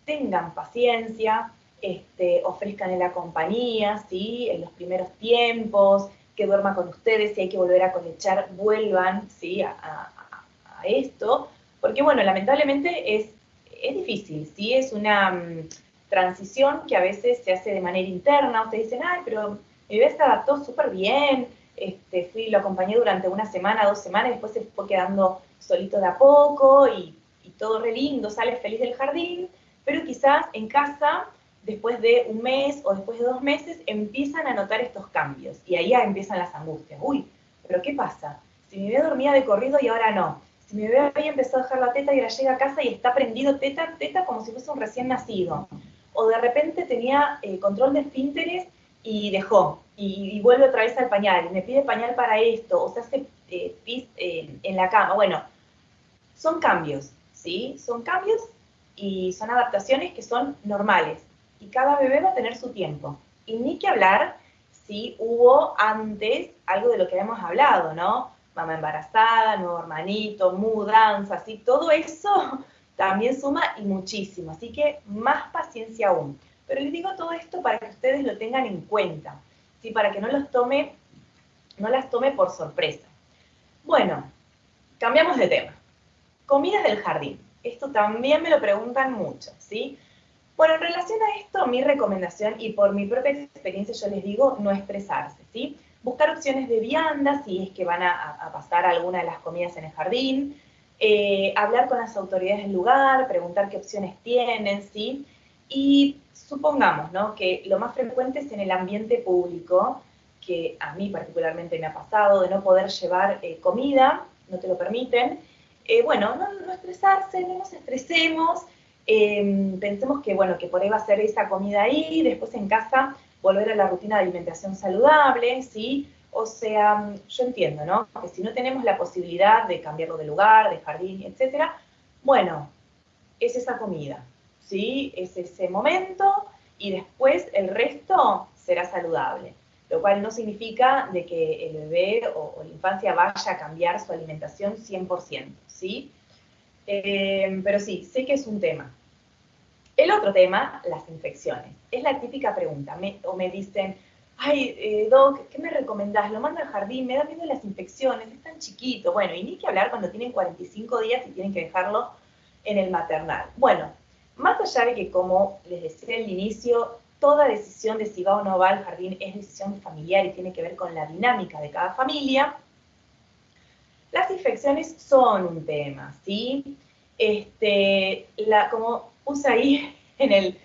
tengan paciencia, ofrezcan la compañía, ¿sí? En los primeros tiempos, que duerma con ustedes, si hay que volver a conechar, vuelvan, ¿sí? a esto, porque bueno, lamentablemente es difícil, ¿sí? Es una transición que a veces se hace de manera interna, ustedes dicen, ay, pero mi bebé se adaptó súper bien, lo acompañé durante una semana, 2 semanas, después se fue quedando solito de a poco y todo re lindo, sale feliz del jardín, pero quizás en casa, después de un mes o después de 2 meses, empiezan a notar estos cambios y ahí ya empiezan las angustias. Uy, pero ¿qué pasa? Si mi bebé dormía de corrido y ahora no. Si mi bebé había empezado a dejar la teta y ahora llega a casa y está prendido teta, teta como si fuese un recién nacido. O de repente tenía control de esfínteres y dejó, y vuelve otra vez al pañal, y me pide pañal para esto, o se hace pis en la cama. Bueno, son cambios, ¿sí? Son cambios y son adaptaciones que son normales. Y cada bebé va a tener su tiempo. Y ni que hablar si hubo antes algo de lo que habíamos hablado, ¿no? Mamá embarazada, nuevo hermanito, mudanza, ¿sí? Todo eso también suma y muchísimo. Así que más paciencia aún. Pero les digo todo esto para que ustedes lo tengan en cuenta, ¿sí? Para que no las tome por sorpresa. Bueno, cambiamos de tema. Comidas del jardín. Esto también me lo preguntan mucho, ¿sí? Bueno, en relación a esto, mi recomendación, y por mi propia experiencia yo les digo, no estresarse, ¿sí? Buscar opciones de vianda, si es que van a pasar alguna de las comidas en el jardín, hablar con las autoridades del lugar, preguntar qué opciones tienen, ¿sí? Y supongamos, ¿no? Que lo más frecuente es en el ambiente público, que a mí particularmente me ha pasado, de no poder llevar comida, no te lo permiten. Bueno, no estresarse, no nos estresemos, pensemos que, bueno, que por ahí va a ser esa comida ahí, después en casa volver a la rutina de alimentación saludable, ¿sí? O sea, yo entiendo, ¿no? Que si no tenemos la posibilidad de cambiarlo de lugar, de jardín, etcétera, bueno, es esa comida, ¿sí? Es ese momento y después el resto será saludable. Lo cual no significa de que el bebé o la infancia vaya a cambiar su alimentación 100%, ¿sí? Pero sí, sé que es un tema. El otro tema, las infecciones. Es la típica pregunta, o me dicen, ay, Doc, ¿qué me recomendás? Lo mando al jardín, me da miedo las infecciones, es tan chiquito. Bueno, y ni que hablar cuando tienen 45 días y tienen que dejarlo en el maternal. Bueno, más allá de que, como les decía al inicio, toda decisión de si va o no va al jardín es decisión familiar y tiene que ver con la dinámica de cada familia, las infecciones son un tema, ¿sí? Como puse ahí en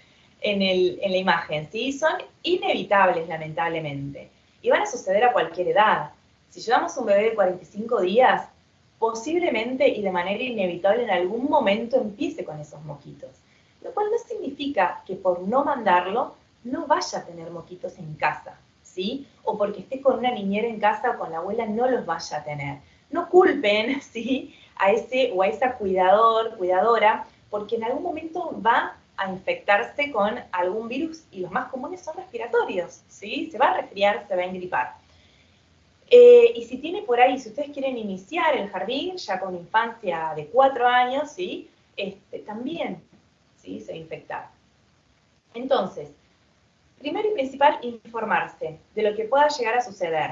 la imagen, ¿sí? Son inevitables, lamentablemente, y van a suceder a cualquier edad. Si llevamos un bebé de 45 días, posiblemente y de manera inevitable en algún momento empiece con esos moquitos, lo cual no significa que por no mandarlo no vaya a tener moquitos en casa, ¿sí? O porque esté con una niñera en casa o con la abuela no los vaya a tener. No culpen, ¿sí?, a ese o a esa cuidadora, porque en algún momento va a infectarse con algún virus y los más comunes son respiratorios, ¿sí? Se va a resfriar, se va a engripar. Y si tiene por ahí, si ustedes quieren iniciar el jardín ya con infancia de 4 años, ¿sí? También, ¿sí?, se va a infectar. Entonces, primero y principal, informarse de lo que pueda llegar a suceder.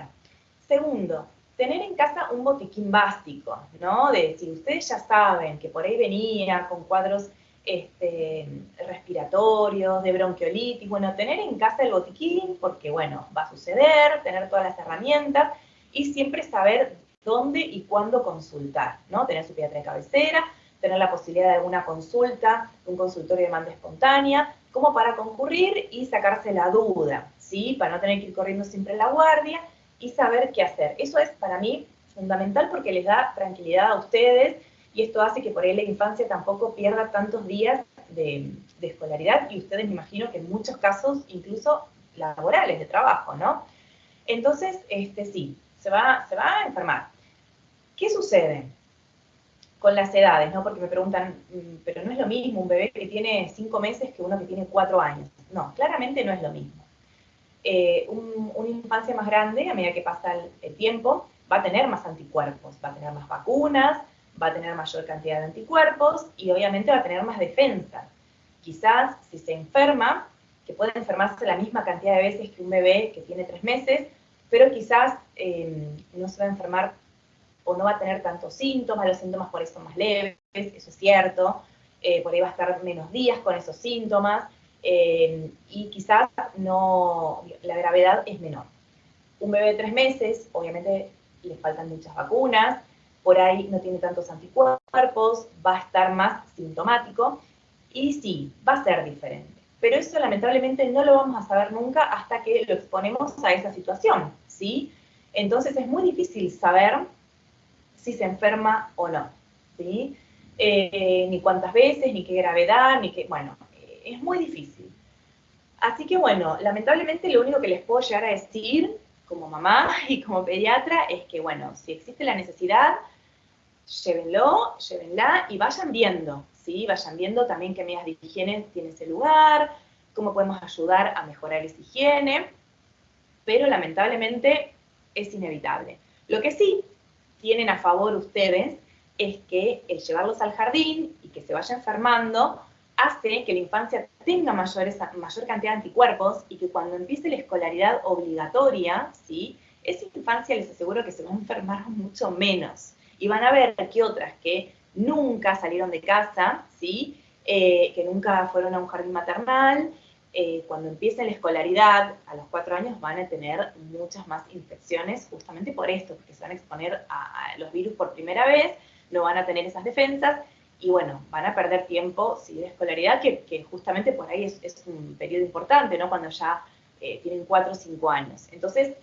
Segundo, tener en casa un botiquín básico, ¿no? De si ustedes ya saben que por ahí venía con cuadros respiratorios, de bronquiolitis, bueno, tener en casa el botiquín, porque bueno, va a suceder, tener todas las herramientas y siempre saber dónde y cuándo consultar, ¿no? Tener su pediatra de cabecera, tener la posibilidad de alguna consulta, un consultorio de demanda espontánea, como para concurrir y sacarse la duda, ¿sí? Para no tener que ir corriendo siempre en la guardia y saber qué hacer. Eso es para mí fundamental porque les da tranquilidad a ustedes y esto hace que por ahí la infancia tampoco pierda tantos días de escolaridad y ustedes me imagino que en muchos casos incluso laborales, de trabajo, ¿no? Entonces, sí, se va a enfermar. ¿Qué sucede con las edades, ¿no? Porque me preguntan, pero no es lo mismo un bebé que tiene 5 meses que uno que tiene 4 años. No, claramente no es lo mismo. Una infancia más grande, a medida que pasa el tiempo, va a tener más anticuerpos, va a tener más vacunas, va a tener mayor cantidad de anticuerpos y obviamente va a tener más defensas. Quizás si se enferma, que puede enfermarse la misma cantidad de veces que un bebé que tiene 3 meses, pero quizás no se va a enfermar o no va a tener tantos síntomas, los síntomas por ahí son más leves, eso es cierto, por ahí va a estar menos días con esos síntomas, y quizás no, la gravedad es menor. Un bebé de 3 meses, obviamente le faltan muchas vacunas, por ahí no tiene tantos anticuerpos, va a estar más sintomático, y sí, va a ser diferente. Pero eso lamentablemente no lo vamos a saber nunca hasta que lo exponemos a esa situación, ¿sí? Entonces es muy difícil saber si se enferma o no, ¿sí? Ni cuántas veces, ni qué gravedad, ni qué, bueno, es muy difícil. Así que bueno, lamentablemente lo único que les puedo llegar a decir como mamá y como pediatra es que bueno, si existe la necesidad, llévenlo, llévenla y vayan viendo, ¿sí? Vayan viendo también qué medidas de higiene tiene ese lugar, cómo podemos ayudar a mejorar esa higiene, pero lamentablemente es inevitable. Lo que sí tienen a favor ustedes es que el llevarlos al jardín y que se vaya enfermando hace que la infancia tenga mayor cantidad de anticuerpos y que cuando empiece la escolaridad obligatoria, ¿sí?, esa infancia les aseguro que se va a enfermar mucho menos. Y van a ver que otras que nunca salieron de casa, ¿sí?, que nunca fueron a un jardín maternal, cuando empiecen la escolaridad, a los 4 años van a tener muchas más infecciones justamente por esto, porque se van a exponer a los virus por primera vez, no van a tener esas defensas, y bueno, van a perder tiempo, sí, de escolaridad, que justamente por ahí es un periodo importante, ¿no? Cuando ya tienen 4 o 5 años. Entonces,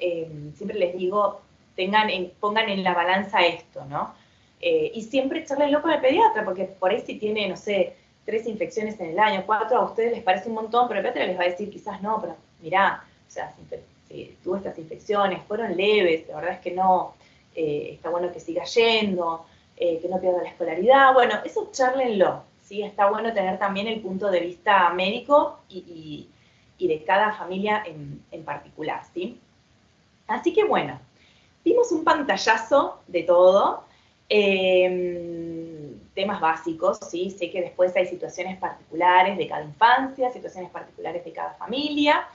siempre les digo, pongan en la balanza esto, ¿no? Y siempre charlenlo con el pediatra, porque por ahí si tiene, no sé, 3 infecciones en el año, 4, a ustedes les parece un montón, pero el pediatra les va a decir quizás no, pero mirá, o sea, si tuvo estas infecciones, fueron leves, la verdad es que no, está bueno que siga yendo, que no pierda la escolaridad, bueno, eso charlenlo, ¿sí? Está bueno tener también el punto de vista médico y de cada familia en particular, ¿sí? Así que bueno, vimos un pantallazo de todo. temas básicos, ¿sí? Sé que después hay situaciones particulares de cada infancia, situaciones particulares de cada familia,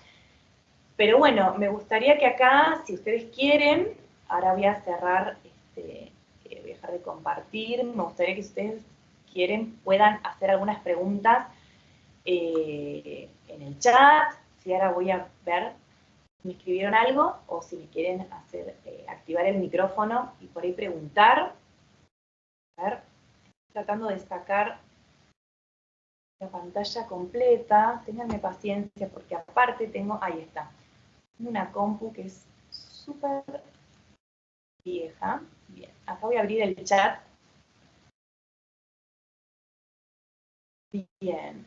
pero bueno, me gustaría que acá, si ustedes quieren, ahora voy a cerrar, voy a dejar de compartir, me gustaría que si ustedes quieren puedan hacer algunas preguntas en el chat, si ahora voy a ver si me escribieron algo o si me quieren hacer activar el micrófono y por ahí preguntar. A ver, tratando de sacar la pantalla completa, ténganme paciencia porque aparte tengo, ahí está, una compu que es súper vieja. Bien, acá voy a abrir el chat. Bien.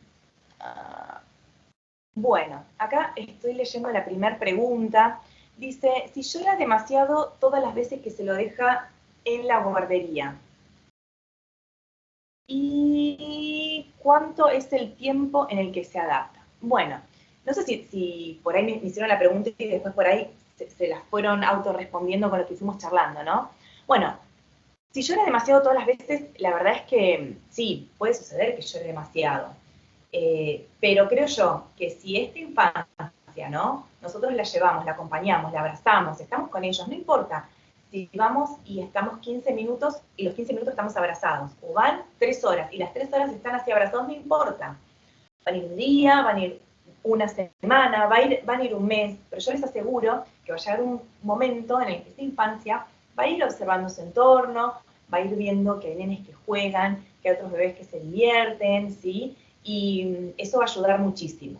Bueno, acá estoy leyendo la primera pregunta. Dice, si llora demasiado todas las veces que se lo deja en la guardería. ¿Y cuánto es el tiempo en el que se adapta? Bueno, no sé si por ahí me hicieron la pregunta y después por ahí se las fueron autorrespondiendo con lo que fuimos charlando, ¿no? Bueno, si llora demasiado todas las veces, la verdad es que sí, puede suceder que llore demasiado. Pero creo yo que si esta infancia, ¿no? Nosotros la llevamos, la acompañamos, la abrazamos, estamos con ellos, no importa si vamos y estamos 15 minutos y los 15 minutos estamos abrazados, o van 3 horas y las 3 horas están así abrazados, no importa. Van a ir un día, van a ir una semana, van a ir un mes, pero yo les aseguro que va a llegar un momento en el que esta infancia va a ir observando su entorno, va a ir viendo que hay nenes que juegan, que hay otros bebés que se divierten, ¿sí? Y eso va a ayudar muchísimo.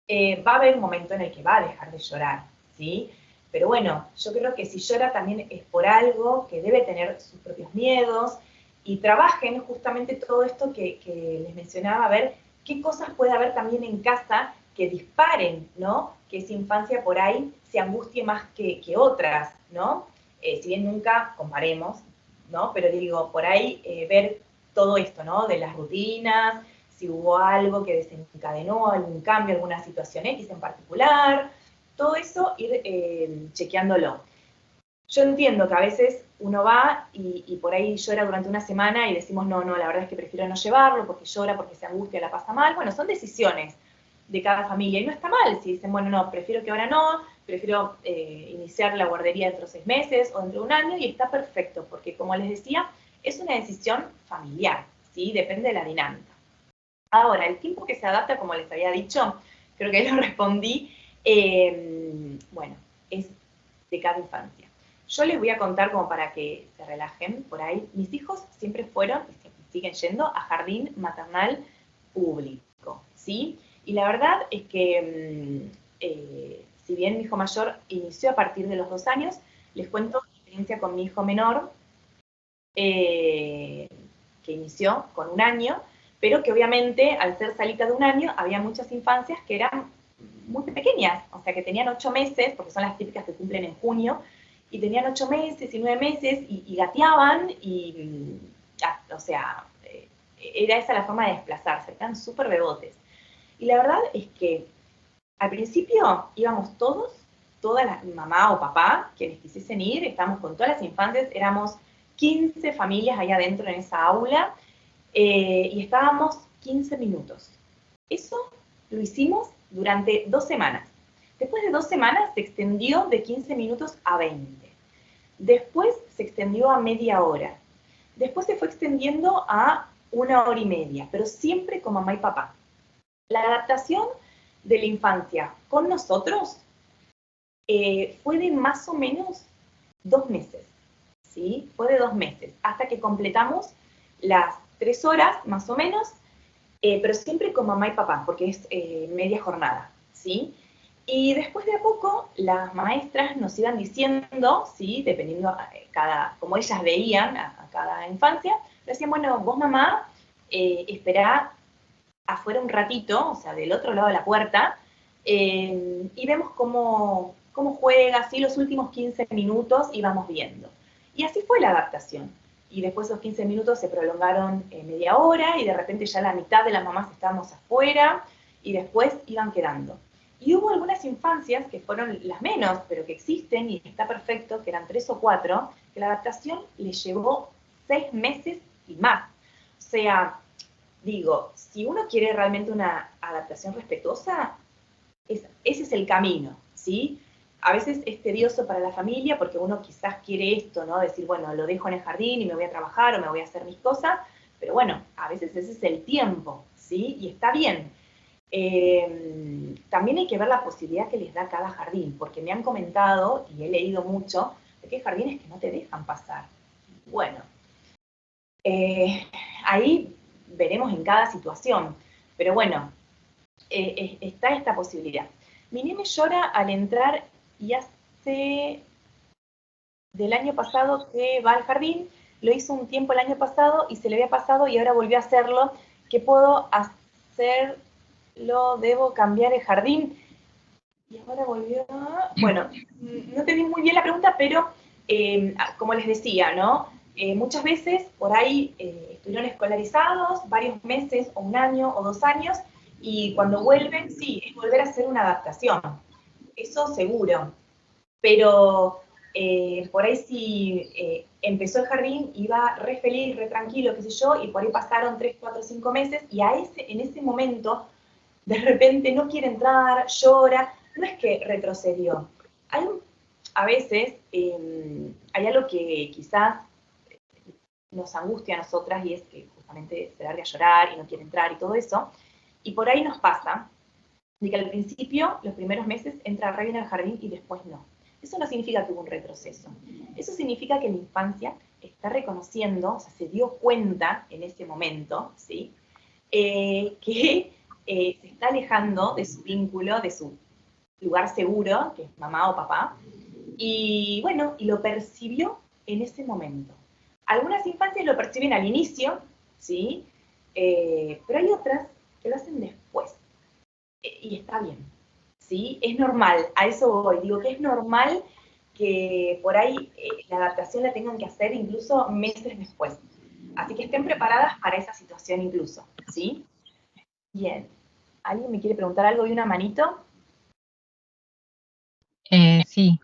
Va a haber un momento en el que va a dejar de llorar, ¿sí? Pero bueno, yo creo que si llora también es por algo, que debe tener sus propios miedos, y trabajen justamente todo esto que les mencionaba, a ver qué cosas puede haber también en casa que disparen, ¿no? Que esa infancia por ahí se angustie más que otras, ¿no? Si bien nunca comparemos, ¿no? Pero digo, por ahí ver todo esto, ¿no? De las rutinas, si hubo algo que desencadenó algún cambio, alguna situación X en particular, todo eso ir chequeándolo. Yo entiendo que a veces uno va y por ahí llora durante una semana y decimos, no, la verdad es que prefiero no llevarlo porque llora, porque se angustia, la pasa mal. Bueno, son decisiones de cada familia y no está mal si dicen, bueno, no, prefiero que ahora no, prefiero iniciar la guardería dentro de 6 meses o dentro de un año y está perfecto, porque como les decía, es una decisión familiar, ¿sí? Depende de la dinámica. Ahora, el tiempo que se adapta, como les había dicho, creo que ahí lo respondí, bueno, es de cada infancia. Yo les voy a contar como para que se relajen por ahí. Mis hijos siempre fueron, y siguen yendo, a jardín maternal público, ¿sí? Y la verdad es que, si bien mi hijo mayor inició a partir de los 2 años, les cuento mi experiencia con mi hijo menor, que inició con 1 año, pero que obviamente al ser salita de 1 año había muchas infancias que eran muy pequeñas, o sea que tenían 8 meses, porque son las típicas que cumplen en junio, y tenían 8 meses y 9 meses y gateaban y, o sea, era esa la forma de desplazarse, eran súper bebotes. Y la verdad es que al principio íbamos todos, toda la mamá o papá, quienes quisiesen ir, estábamos con todas las infancias, éramos 15 familias ahí adentro en esa aula, y estábamos 15 minutos. Eso lo hicimos durante 2 semanas. Después de 2 semanas se extendió de 15 minutos a 20. Después se extendió a media hora. Después se fue extendiendo a 1 hora y media, pero siempre con mamá y papá. La adaptación de la infancia con nosotros fue de más o menos 2 meses, ¿sí? Fue de 2 meses, hasta que completamos las 3 horas, más o menos, pero siempre con mamá y papá, porque es media jornada, ¿sí? Y después de a poco, las maestras nos iban diciendo, ¿sí? Dependiendo como ellas veían a cada infancia, decían, bueno, vos mamá, esperá afuera un ratito, o sea, del otro lado de la puerta, y vemos cómo juega, así los últimos 15 minutos y vamos viendo. Y así fue la adaptación. Y después esos 15 minutos se prolongaron media hora y de repente ya la mitad de las mamás estábamos afuera y después iban quedando. Y hubo algunas infancias que fueron las menos, pero que existen y está perfecto, que eran 3 o 4, que la adaptación les llevó 6 meses y más. O sea, digo, si uno quiere realmente una adaptación respetuosa, ese es el camino, ¿sí? A veces es tedioso para la familia porque uno quizás quiere esto, ¿no? Decir, bueno, lo dejo en el jardín y me voy a trabajar o me voy a hacer mis cosas, pero bueno, a veces ese es el tiempo, ¿sí? Y está bien. También hay que ver la posibilidad que les da cada jardín, porque me han comentado, y he leído mucho, de que hay jardines que no te dejan pasar. Bueno, ahí veremos en cada situación, pero bueno, está esta posibilidad. Mi nene llora al entrar y hace del año pasado que va al jardín, lo hizo un tiempo el año pasado y se le había pasado y ahora volvió a hacerlo. ¿Qué puedo hacer? Debo cambiar el jardín. Y ahora volvió a... Bueno, no te di muy bien la pregunta, pero como les decía, ¿no? Muchas veces por ahí estuvieron escolarizados varios meses o un año o 2 años y cuando vuelven, sí, es volver a hacer una adaptación. Eso seguro. Pero por ahí si empezó el jardín, iba re feliz, re tranquilo, qué sé yo, y por ahí pasaron 3, 4, 5 meses y en ese momento de repente no quiere entrar, llora, no es que retrocedió. A veces hay algo que quizás nos angustia a nosotras y es que justamente se larga a llorar y no quiere entrar y todo eso, y por ahí nos pasa de que al principio, los primeros meses, entra re bien al jardín y después no. Eso no significa que hubo un retroceso. Eso significa que la infancia está reconociendo, o sea, se dio cuenta en ese momento, ¿sí? Que se está alejando de su vínculo, de su lugar seguro, que es mamá o papá, y bueno, y lo percibió en ese momento. Algunas infancias lo perciben al inicio, ¿sí? Pero hay otras que lo hacen después, y está bien, ¿sí? Es normal, a eso voy, digo que es normal que por ahí la adaptación la tengan que hacer incluso meses después. Así que estén preparadas para esa situación incluso, ¿sí? Bien. ¿Alguien me quiere preguntar algo de una manito? Sí.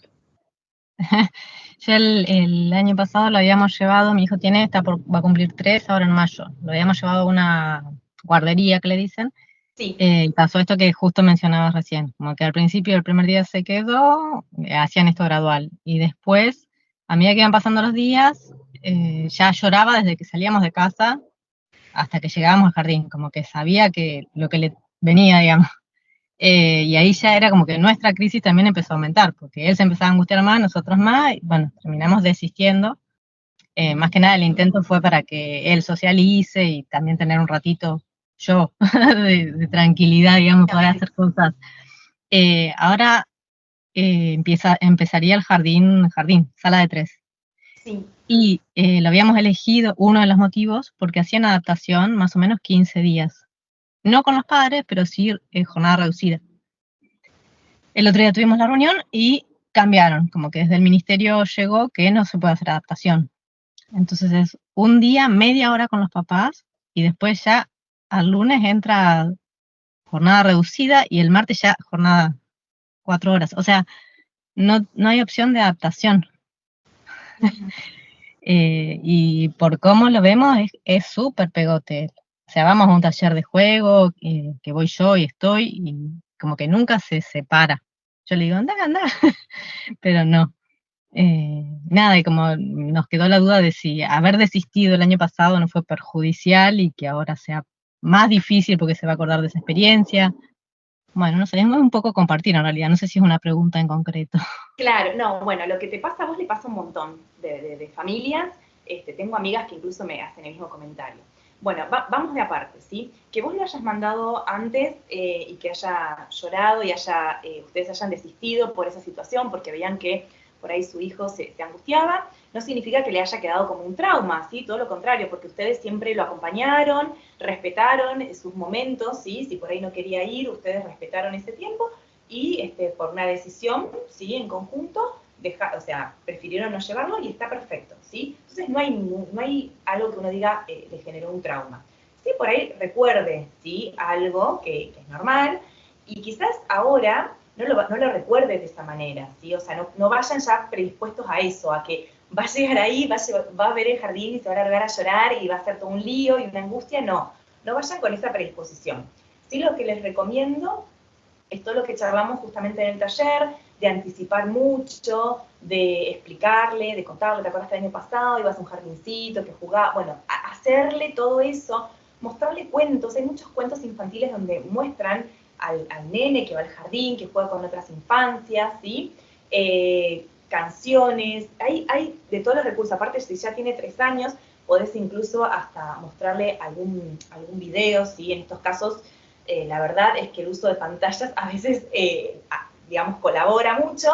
Ya el año pasado lo habíamos llevado, mi hijo va a cumplir 3 ahora en mayo. Lo habíamos llevado a una guardería que le dicen. Sí. Pasó esto que justo mencionabas recién, como que al principio, el primer día se quedó, hacían esto gradual. Y después, a medida que iban pasando los días, ya lloraba desde que salíamos de casa hasta que llegábamos al jardín, como que sabía que lo que le venía, digamos. Y ahí ya era como que nuestra crisis también empezó a aumentar, porque él se empezaba a angustiar más, nosotros más, y bueno, terminamos desistiendo. Más que nada el intento fue para que él socialice y también tener un ratito yo de tranquilidad, digamos, para hacer cosas. Ahora empezaría el jardín, sala de 3. Sí. Y lo habíamos elegido, uno de los motivos, porque hacían adaptación más o menos 15 días. No con los padres, pero sí jornada reducida. El otro día tuvimos la reunión y cambiaron, como que desde el ministerio llegó que no se puede hacer adaptación. Entonces es un día, media hora con los papás y después ya al lunes entra jornada reducida y el martes ya jornada 4 horas. O sea, no hay opción de adaptación. Y por cómo lo vemos es súper pegote. O sea, vamos a un taller de juego, que voy yo y estoy, y como que nunca se separa. Yo le digo, anda, anda, pero no. Nada, y como nos quedó la duda de si haber desistido el año pasado no fue perjudicial y que ahora sea más difícil porque se va a acordar de esa experiencia. Bueno, no sé, es un poco compartir en realidad, no sé si es una pregunta en concreto. Claro, no, bueno, lo que te pasa a vos le pasa a un montón de familias. Tengo amigas que incluso me hacen el mismo comentario. Bueno, vamos de aparte, ¿sí? Que vos lo hayas mandado antes y que haya llorado y ustedes hayan desistido por esa situación porque veían que por ahí su hijo se angustiaba, no significa que le haya quedado como un trauma, ¿sí? Todo lo contrario, porque ustedes siempre lo acompañaron, respetaron sus momentos, ¿sí? Si por ahí no quería ir, ustedes respetaron ese tiempo y por una decisión, ¿sí? En conjunto, prefirieron no llevarlo y está perfecto, ¿sí? Entonces no hay algo que uno diga le generó un trauma. Sí, por ahí recuerde, ¿sí? Algo que es normal y quizás ahora no lo recuerde de esa manera, ¿sí? O sea, no vayan ya predispuestos a eso, a que va a llegar ahí, va a ver el jardín y se va a largar a llorar y va a ser todo un lío y una angustia. No, no vayan con esa predisposición. Sí, lo que les recomiendo es todo lo que charlamos justamente en el taller, de anticipar mucho, de explicarle, de contarle, ¿te acuerdas que el año pasado ibas a un jardincito, que jugaba? Bueno, hacerle todo eso, mostrarle cuentos. Hay muchos cuentos infantiles donde muestran al nene que va al jardín, que juega con otras infancias, ¿sí? Canciones, hay de todos los recursos. Aparte, si ya tiene 3 años, podés incluso hasta mostrarle algún video, ¿sí? En estos casos, la verdad es que el uso de pantallas a veces, digamos, colabora mucho,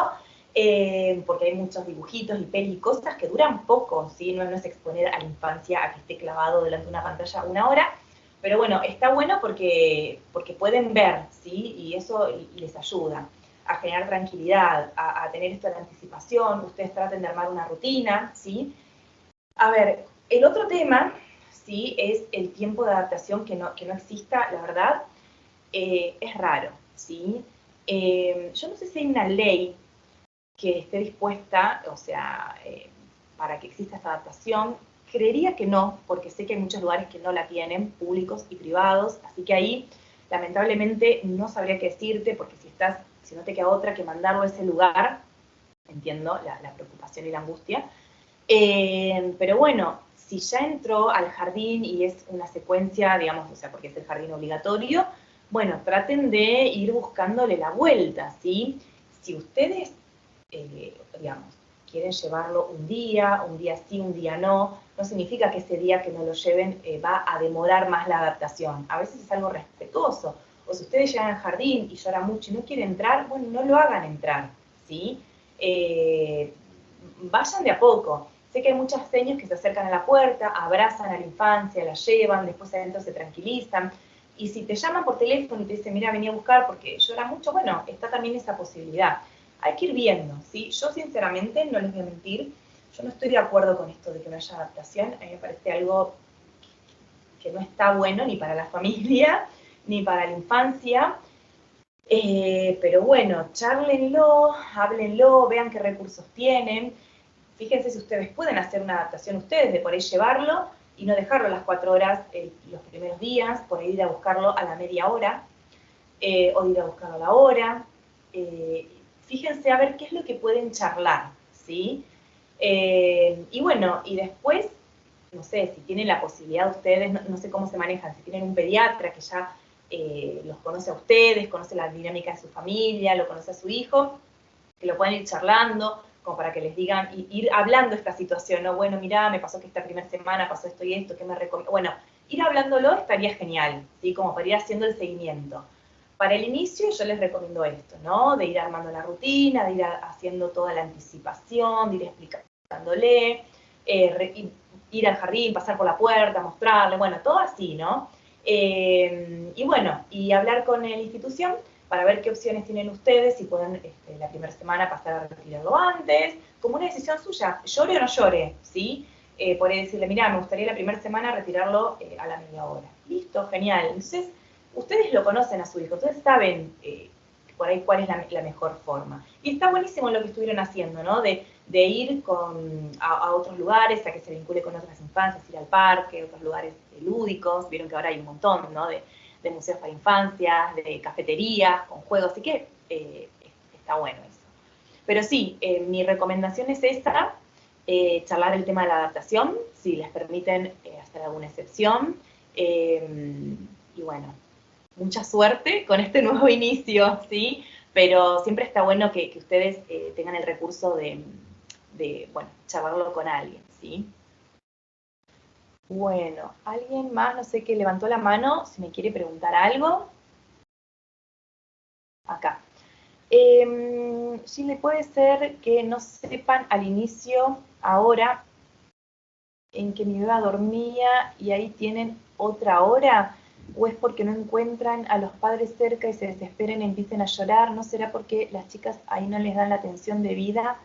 porque hay muchos dibujitos y pelis y cosas que duran poco, ¿sí? No es exponer a la infancia a que esté clavado delante de una pantalla 1 hora, pero bueno, está bueno porque pueden ver, ¿sí? Y eso les ayuda a generar tranquilidad, a tener esto de anticipación. Ustedes traten de armar una rutina, ¿sí? A ver, el otro tema, ¿sí? Es el tiempo de adaptación que no exista, la verdad, es raro, ¿sí? Yo no sé si hay una ley que esté dispuesta, o sea, para que exista esta adaptación. Creería que no, porque sé que hay muchos lugares que no la tienen, públicos y privados, así que ahí, lamentablemente, no sabría qué decirte, porque si no te queda otra que mandarlo a ese lugar, entiendo la preocupación y la angustia, pero bueno, si ya entró al jardín y es una secuencia, digamos, o sea, porque es el jardín obligatorio, bueno, traten de ir buscándole la vuelta, ¿sí? Si ustedes, digamos, quieren llevarlo un día sí, un día no significa que ese día que no lo lleven va a demorar más la adaptación. A veces es algo respetuoso. O si ustedes llegan al jardín y llora mucho y no quieren entrar, bueno, no lo hagan entrar, ¿sí? Vayan de a poco. Sé que hay muchas señas que se acercan a la puerta, abrazan a la infancia, la llevan, después adentro se tranquilizan. Y si te llaman por teléfono y te dicen, mira, vení a buscar porque llora mucho, bueno, está también esa posibilidad. Hay que ir viendo, ¿sí? Yo sinceramente, no les voy a mentir, yo no estoy de acuerdo con esto de que no haya adaptación. A mí me parece algo que no está bueno ni para la familia, ni para la infancia. Pero bueno, chárlenlo, háblenlo, vean qué recursos tienen. Fíjense si ustedes pueden hacer una adaptación ustedes, de por ahí llevarlo y no dejarlo las 4 horas los primeros días, por ahí ir a buscarlo a la media hora, o ir a buscarlo a la hora. Fíjense a ver qué es lo que pueden charlar, ¿sí? Y bueno, y después, no sé, si tienen la posibilidad ustedes, no sé cómo se manejan, si tienen un pediatra que ya los conoce a ustedes, conoce la dinámica de su familia, lo conoce a su hijo, que lo pueden ir charlando, como para que les digan, ir hablando esta situación, ¿no? Bueno, mirá, me pasó que esta primera semana pasó esto y esto, ¿qué me recomiendo? Bueno, ir hablándolo estaría genial, ¿sí? Como para ir haciendo el seguimiento. Para el inicio yo les recomiendo esto, ¿no? De ir armando la rutina, de ir haciendo toda la anticipación, de ir explicándole, ir al jardín, pasar por la puerta, mostrarle, bueno, todo así, ¿no? Y bueno, y hablar con la institución para ver qué opciones tienen ustedes, si pueden la primera semana pasar a retirarlo antes, como una decisión suya, llore o no llore, ¿sí? Por ahí decirle, mira, me gustaría la primera semana retirarlo a la media hora. Listo, genial. Entonces, ustedes lo conocen a su hijo, entonces saben por ahí cuál es la mejor forma. Y está buenísimo lo que estuvieron haciendo, ¿no? De ir a otros lugares, a que se vincule con otras infancias, ir al parque, otros lugares lúdicos. Vieron que ahora hay un montón, ¿no? De museos para infancias, de cafeterías, con juegos, así que está bueno eso. Pero sí, mi recomendación es esa, charlar el tema de la adaptación, si les permiten hacer alguna excepción, y bueno, mucha suerte con este nuevo inicio, ¿sí? Pero siempre está bueno que ustedes tengan el recurso de, bueno, charlarlo con alguien, ¿sí? Bueno, ¿alguien más? No sé, que levantó la mano, si me quiere preguntar algo. Acá. Sí, le puede ser que no sepan al inicio, ahora, en que mi beba dormía y ahí tienen otra hora, o es porque no encuentran a los padres cerca y se desesperen y empiecen a llorar. ¿No será porque las chicas ahí no les dan la atención debida,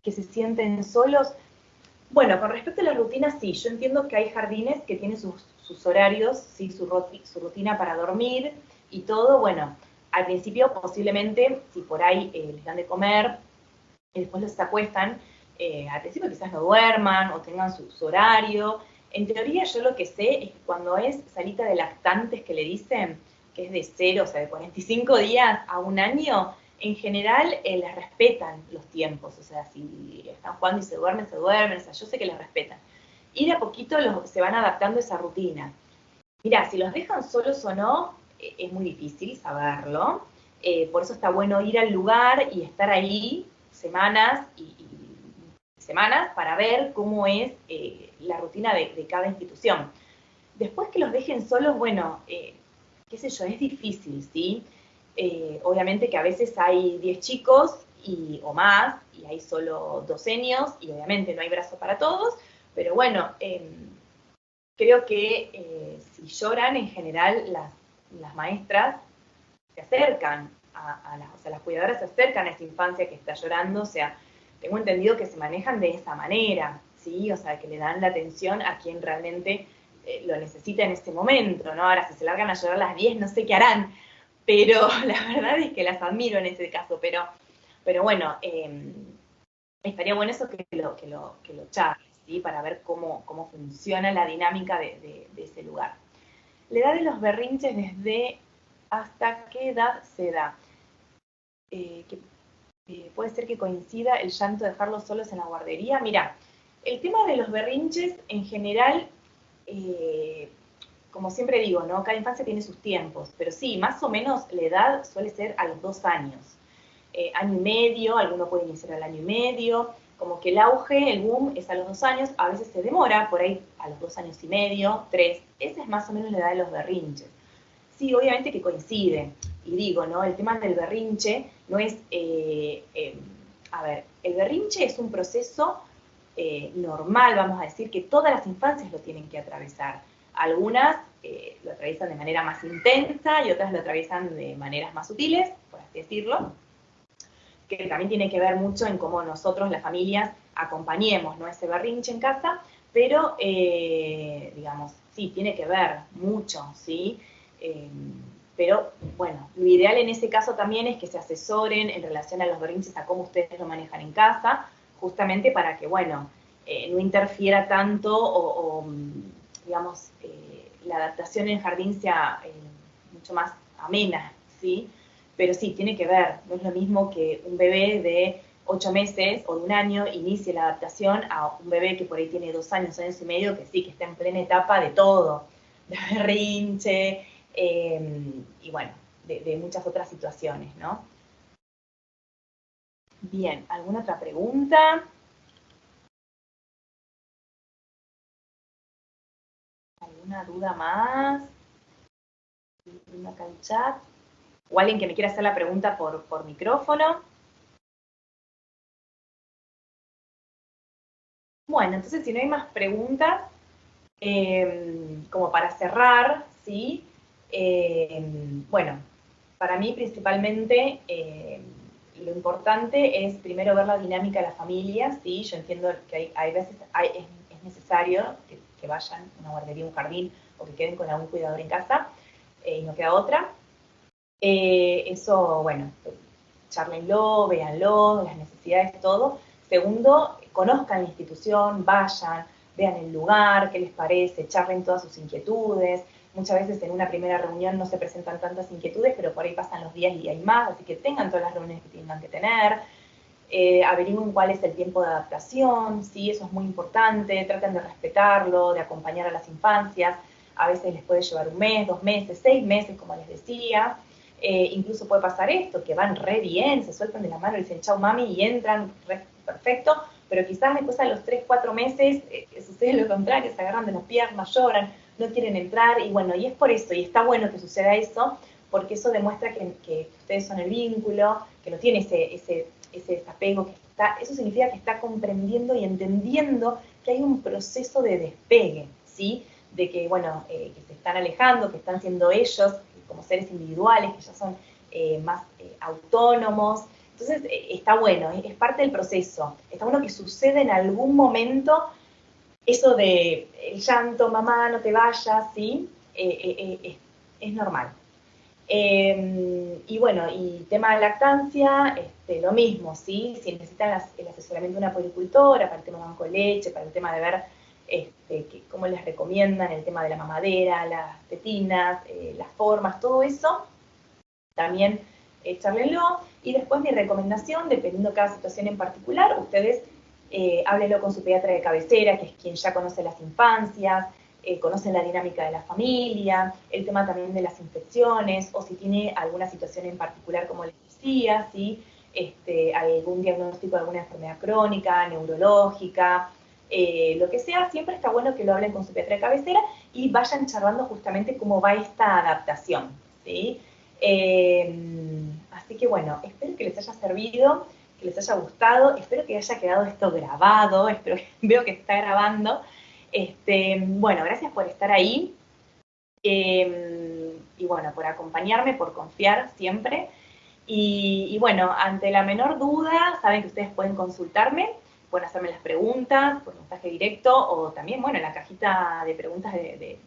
que se sienten solos? Bueno, con respecto a las rutinas, sí, yo entiendo que hay jardines que tienen sus horarios, ¿sí? Su rutina para dormir y todo. Bueno, al principio posiblemente, si por ahí les dan de comer y después los acuestan, al principio quizás no duerman o tengan su horario. En teoría yo lo que sé es que cuando es salita de lactantes que le dicen, que es de 0, o sea, de 45 días a 1 año, en general les respetan los tiempos, o sea, si están jugando y se duermen, o sea, yo sé que les respetan. Y de a poquito se van adaptando a esa rutina. Mirá, si los dejan solos o no, es muy difícil saberlo. Por eso está bueno ir al lugar y estar ahí semanas y semanas para ver cómo es la rutina de cada institución. Después que los dejen solos, bueno, qué sé yo, es difícil, ¿sí? Obviamente que a veces hay 10 chicos o más, y hay solo 2 senios, y obviamente no hay brazo para todos, pero bueno, creo que si lloran, en general las maestras se acercan o sea, las cuidadoras se acercan a esa infancia que está llorando, o sea, tengo entendido que se manejan de esa manera, ¿sí? O sea, que le dan la atención a quien realmente lo necesita en ese momento, ¿no? Ahora, si se largan a llorar a las 10, no sé qué harán, pero la verdad es que las admiro en ese caso, pero bueno, estaría bueno eso que lo charles, ¿sí? Para ver cómo funciona la dinámica de ese lugar. La edad de los berrinches, ¿desde hasta qué edad se da? Puede ser que coincida el llanto de dejarlos solos en la guardería. Mira, el tema de los berrinches en general, como siempre digo, ¿no? Cada infancia tiene sus tiempos, pero sí, más o menos la edad suele ser a los 2 años. Año y medio, alguno puede iniciar al año y medio, como que el auge, el boom es a los 2 años, a veces se demora, por ahí a los 2 años y medio, 3, esa es más o menos la edad de los berrinches. Sí, obviamente que coincide, y digo, ¿no? El tema del berrinche no es, a ver, el berrinche es un proceso normal, vamos a decir, que todas las infancias lo tienen que atravesar. Algunas lo atraviesan de manera más intensa y otras lo atraviesan de maneras más sutiles, por así decirlo, que también tiene que ver mucho en cómo nosotros, las familias, acompañemos, ¿no? Ese berrinche en casa, pero, digamos, sí, tiene que ver mucho, ¿sí? Pero, bueno, lo ideal en ese caso también es que se asesoren en relación a los berrinches, a cómo ustedes lo manejan en casa, justamente para que, bueno, no interfiera tanto digamos, la adaptación en jardín sea mucho más amena, ¿sí? Pero sí, tiene que ver, no es lo mismo que un bebé de 8 meses o de 1 año inicie la adaptación a un bebé que por ahí tiene 2 años, años y medio, que sí, que está en plena etapa de todo, de berrinche, y bueno, de muchas otras situaciones, ¿no? Bien, ¿alguna otra pregunta? ¿Alguna duda más? Acá en el chat. O alguien que me quiera hacer la pregunta por micrófono. Bueno, entonces si no hay más preguntas, como para cerrar, ¿sí? Bueno, para mí principalmente lo importante es primero ver la dinámica de la familia, ¿sí? Yo entiendo que hay veces es necesario que vayan a una guardería, un jardín, o que queden con algún cuidador en casa, y no queda otra. Eso, bueno, charlenlo, véanlo, las necesidades, todo. Segundo, conozcan la institución, vayan, vean el lugar, qué les parece, charlen todas sus inquietudes. Muchas veces en una primera reunión no se presentan tantas inquietudes, pero por ahí pasan los días y hay más, así que tengan todas las reuniones que tengan que tener. Averigüen cuál es el tiempo de adaptación, ¿sí? Eso es muy importante, traten de respetarlo, de acompañar a las infancias. A veces les puede llevar 1 mes, 2 meses, 6 meses, como les decía. Incluso puede pasar esto, que van re bien, se sueltan de la mano y dicen chau mami y entran perfecto, pero quizás después a los 3, 4 meses sucede lo contrario, se agarran de las piernas, lloran, no quieren entrar, y bueno, y es por eso, y está bueno que suceda eso, porque eso demuestra que ustedes son el vínculo, que no tiene ese desapego, eso significa que está comprendiendo y entendiendo que hay un proceso de despegue, ¿sí? De que, bueno, que se están alejando, que están siendo ellos como seres individuales, que ya son más autónomos. Entonces, está bueno, es parte del proceso. Está bueno que suceda en algún momento eso de el llanto, mamá, no te vayas, ¿sí? Es normal. Y bueno, y tema de lactancia, lo mismo, ¿sí? Si necesitan el asesoramiento de una puericultora para el tema de banco de leche, para el tema de ver cómo les recomiendan el tema de la mamadera, las tetinas, las formas, todo eso, también charlenlo. Y después mi recomendación, dependiendo de cada situación en particular, ustedes háblenlo con su pediatra de cabecera, que es quien ya conoce las infancias, conocen la dinámica de la familia, el tema también de las infecciones, o si tiene alguna situación en particular, como les decía, ¿sí? Algún diagnóstico de alguna enfermedad crónica, neurológica, lo que sea, siempre está bueno que lo hablen con su pediatra de cabecera y vayan charlando justamente cómo va esta adaptación, ¿sí? Así que bueno, espero que les haya servido, que les haya gustado, espero que haya quedado esto grabado, veo que está grabando. Bueno, gracias por estar ahí y bueno, por acompañarme, por confiar siempre. Y bueno, ante la menor duda, saben que ustedes pueden consultarme, pueden hacerme las preguntas por mensaje directo o también, bueno, en la cajita de preguntas del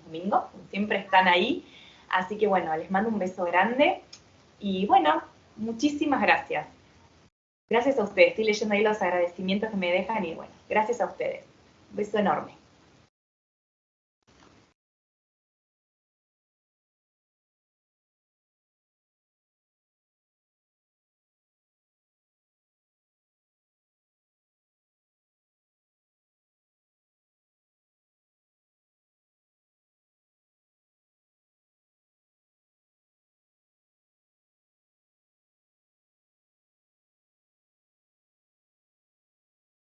domingo, siempre están ahí. Así que bueno, les mando un beso grande y bueno, muchísimas gracias. Gracias a ustedes, estoy leyendo ahí los agradecimientos que me dejan y bueno, gracias a ustedes. Un beso enorme.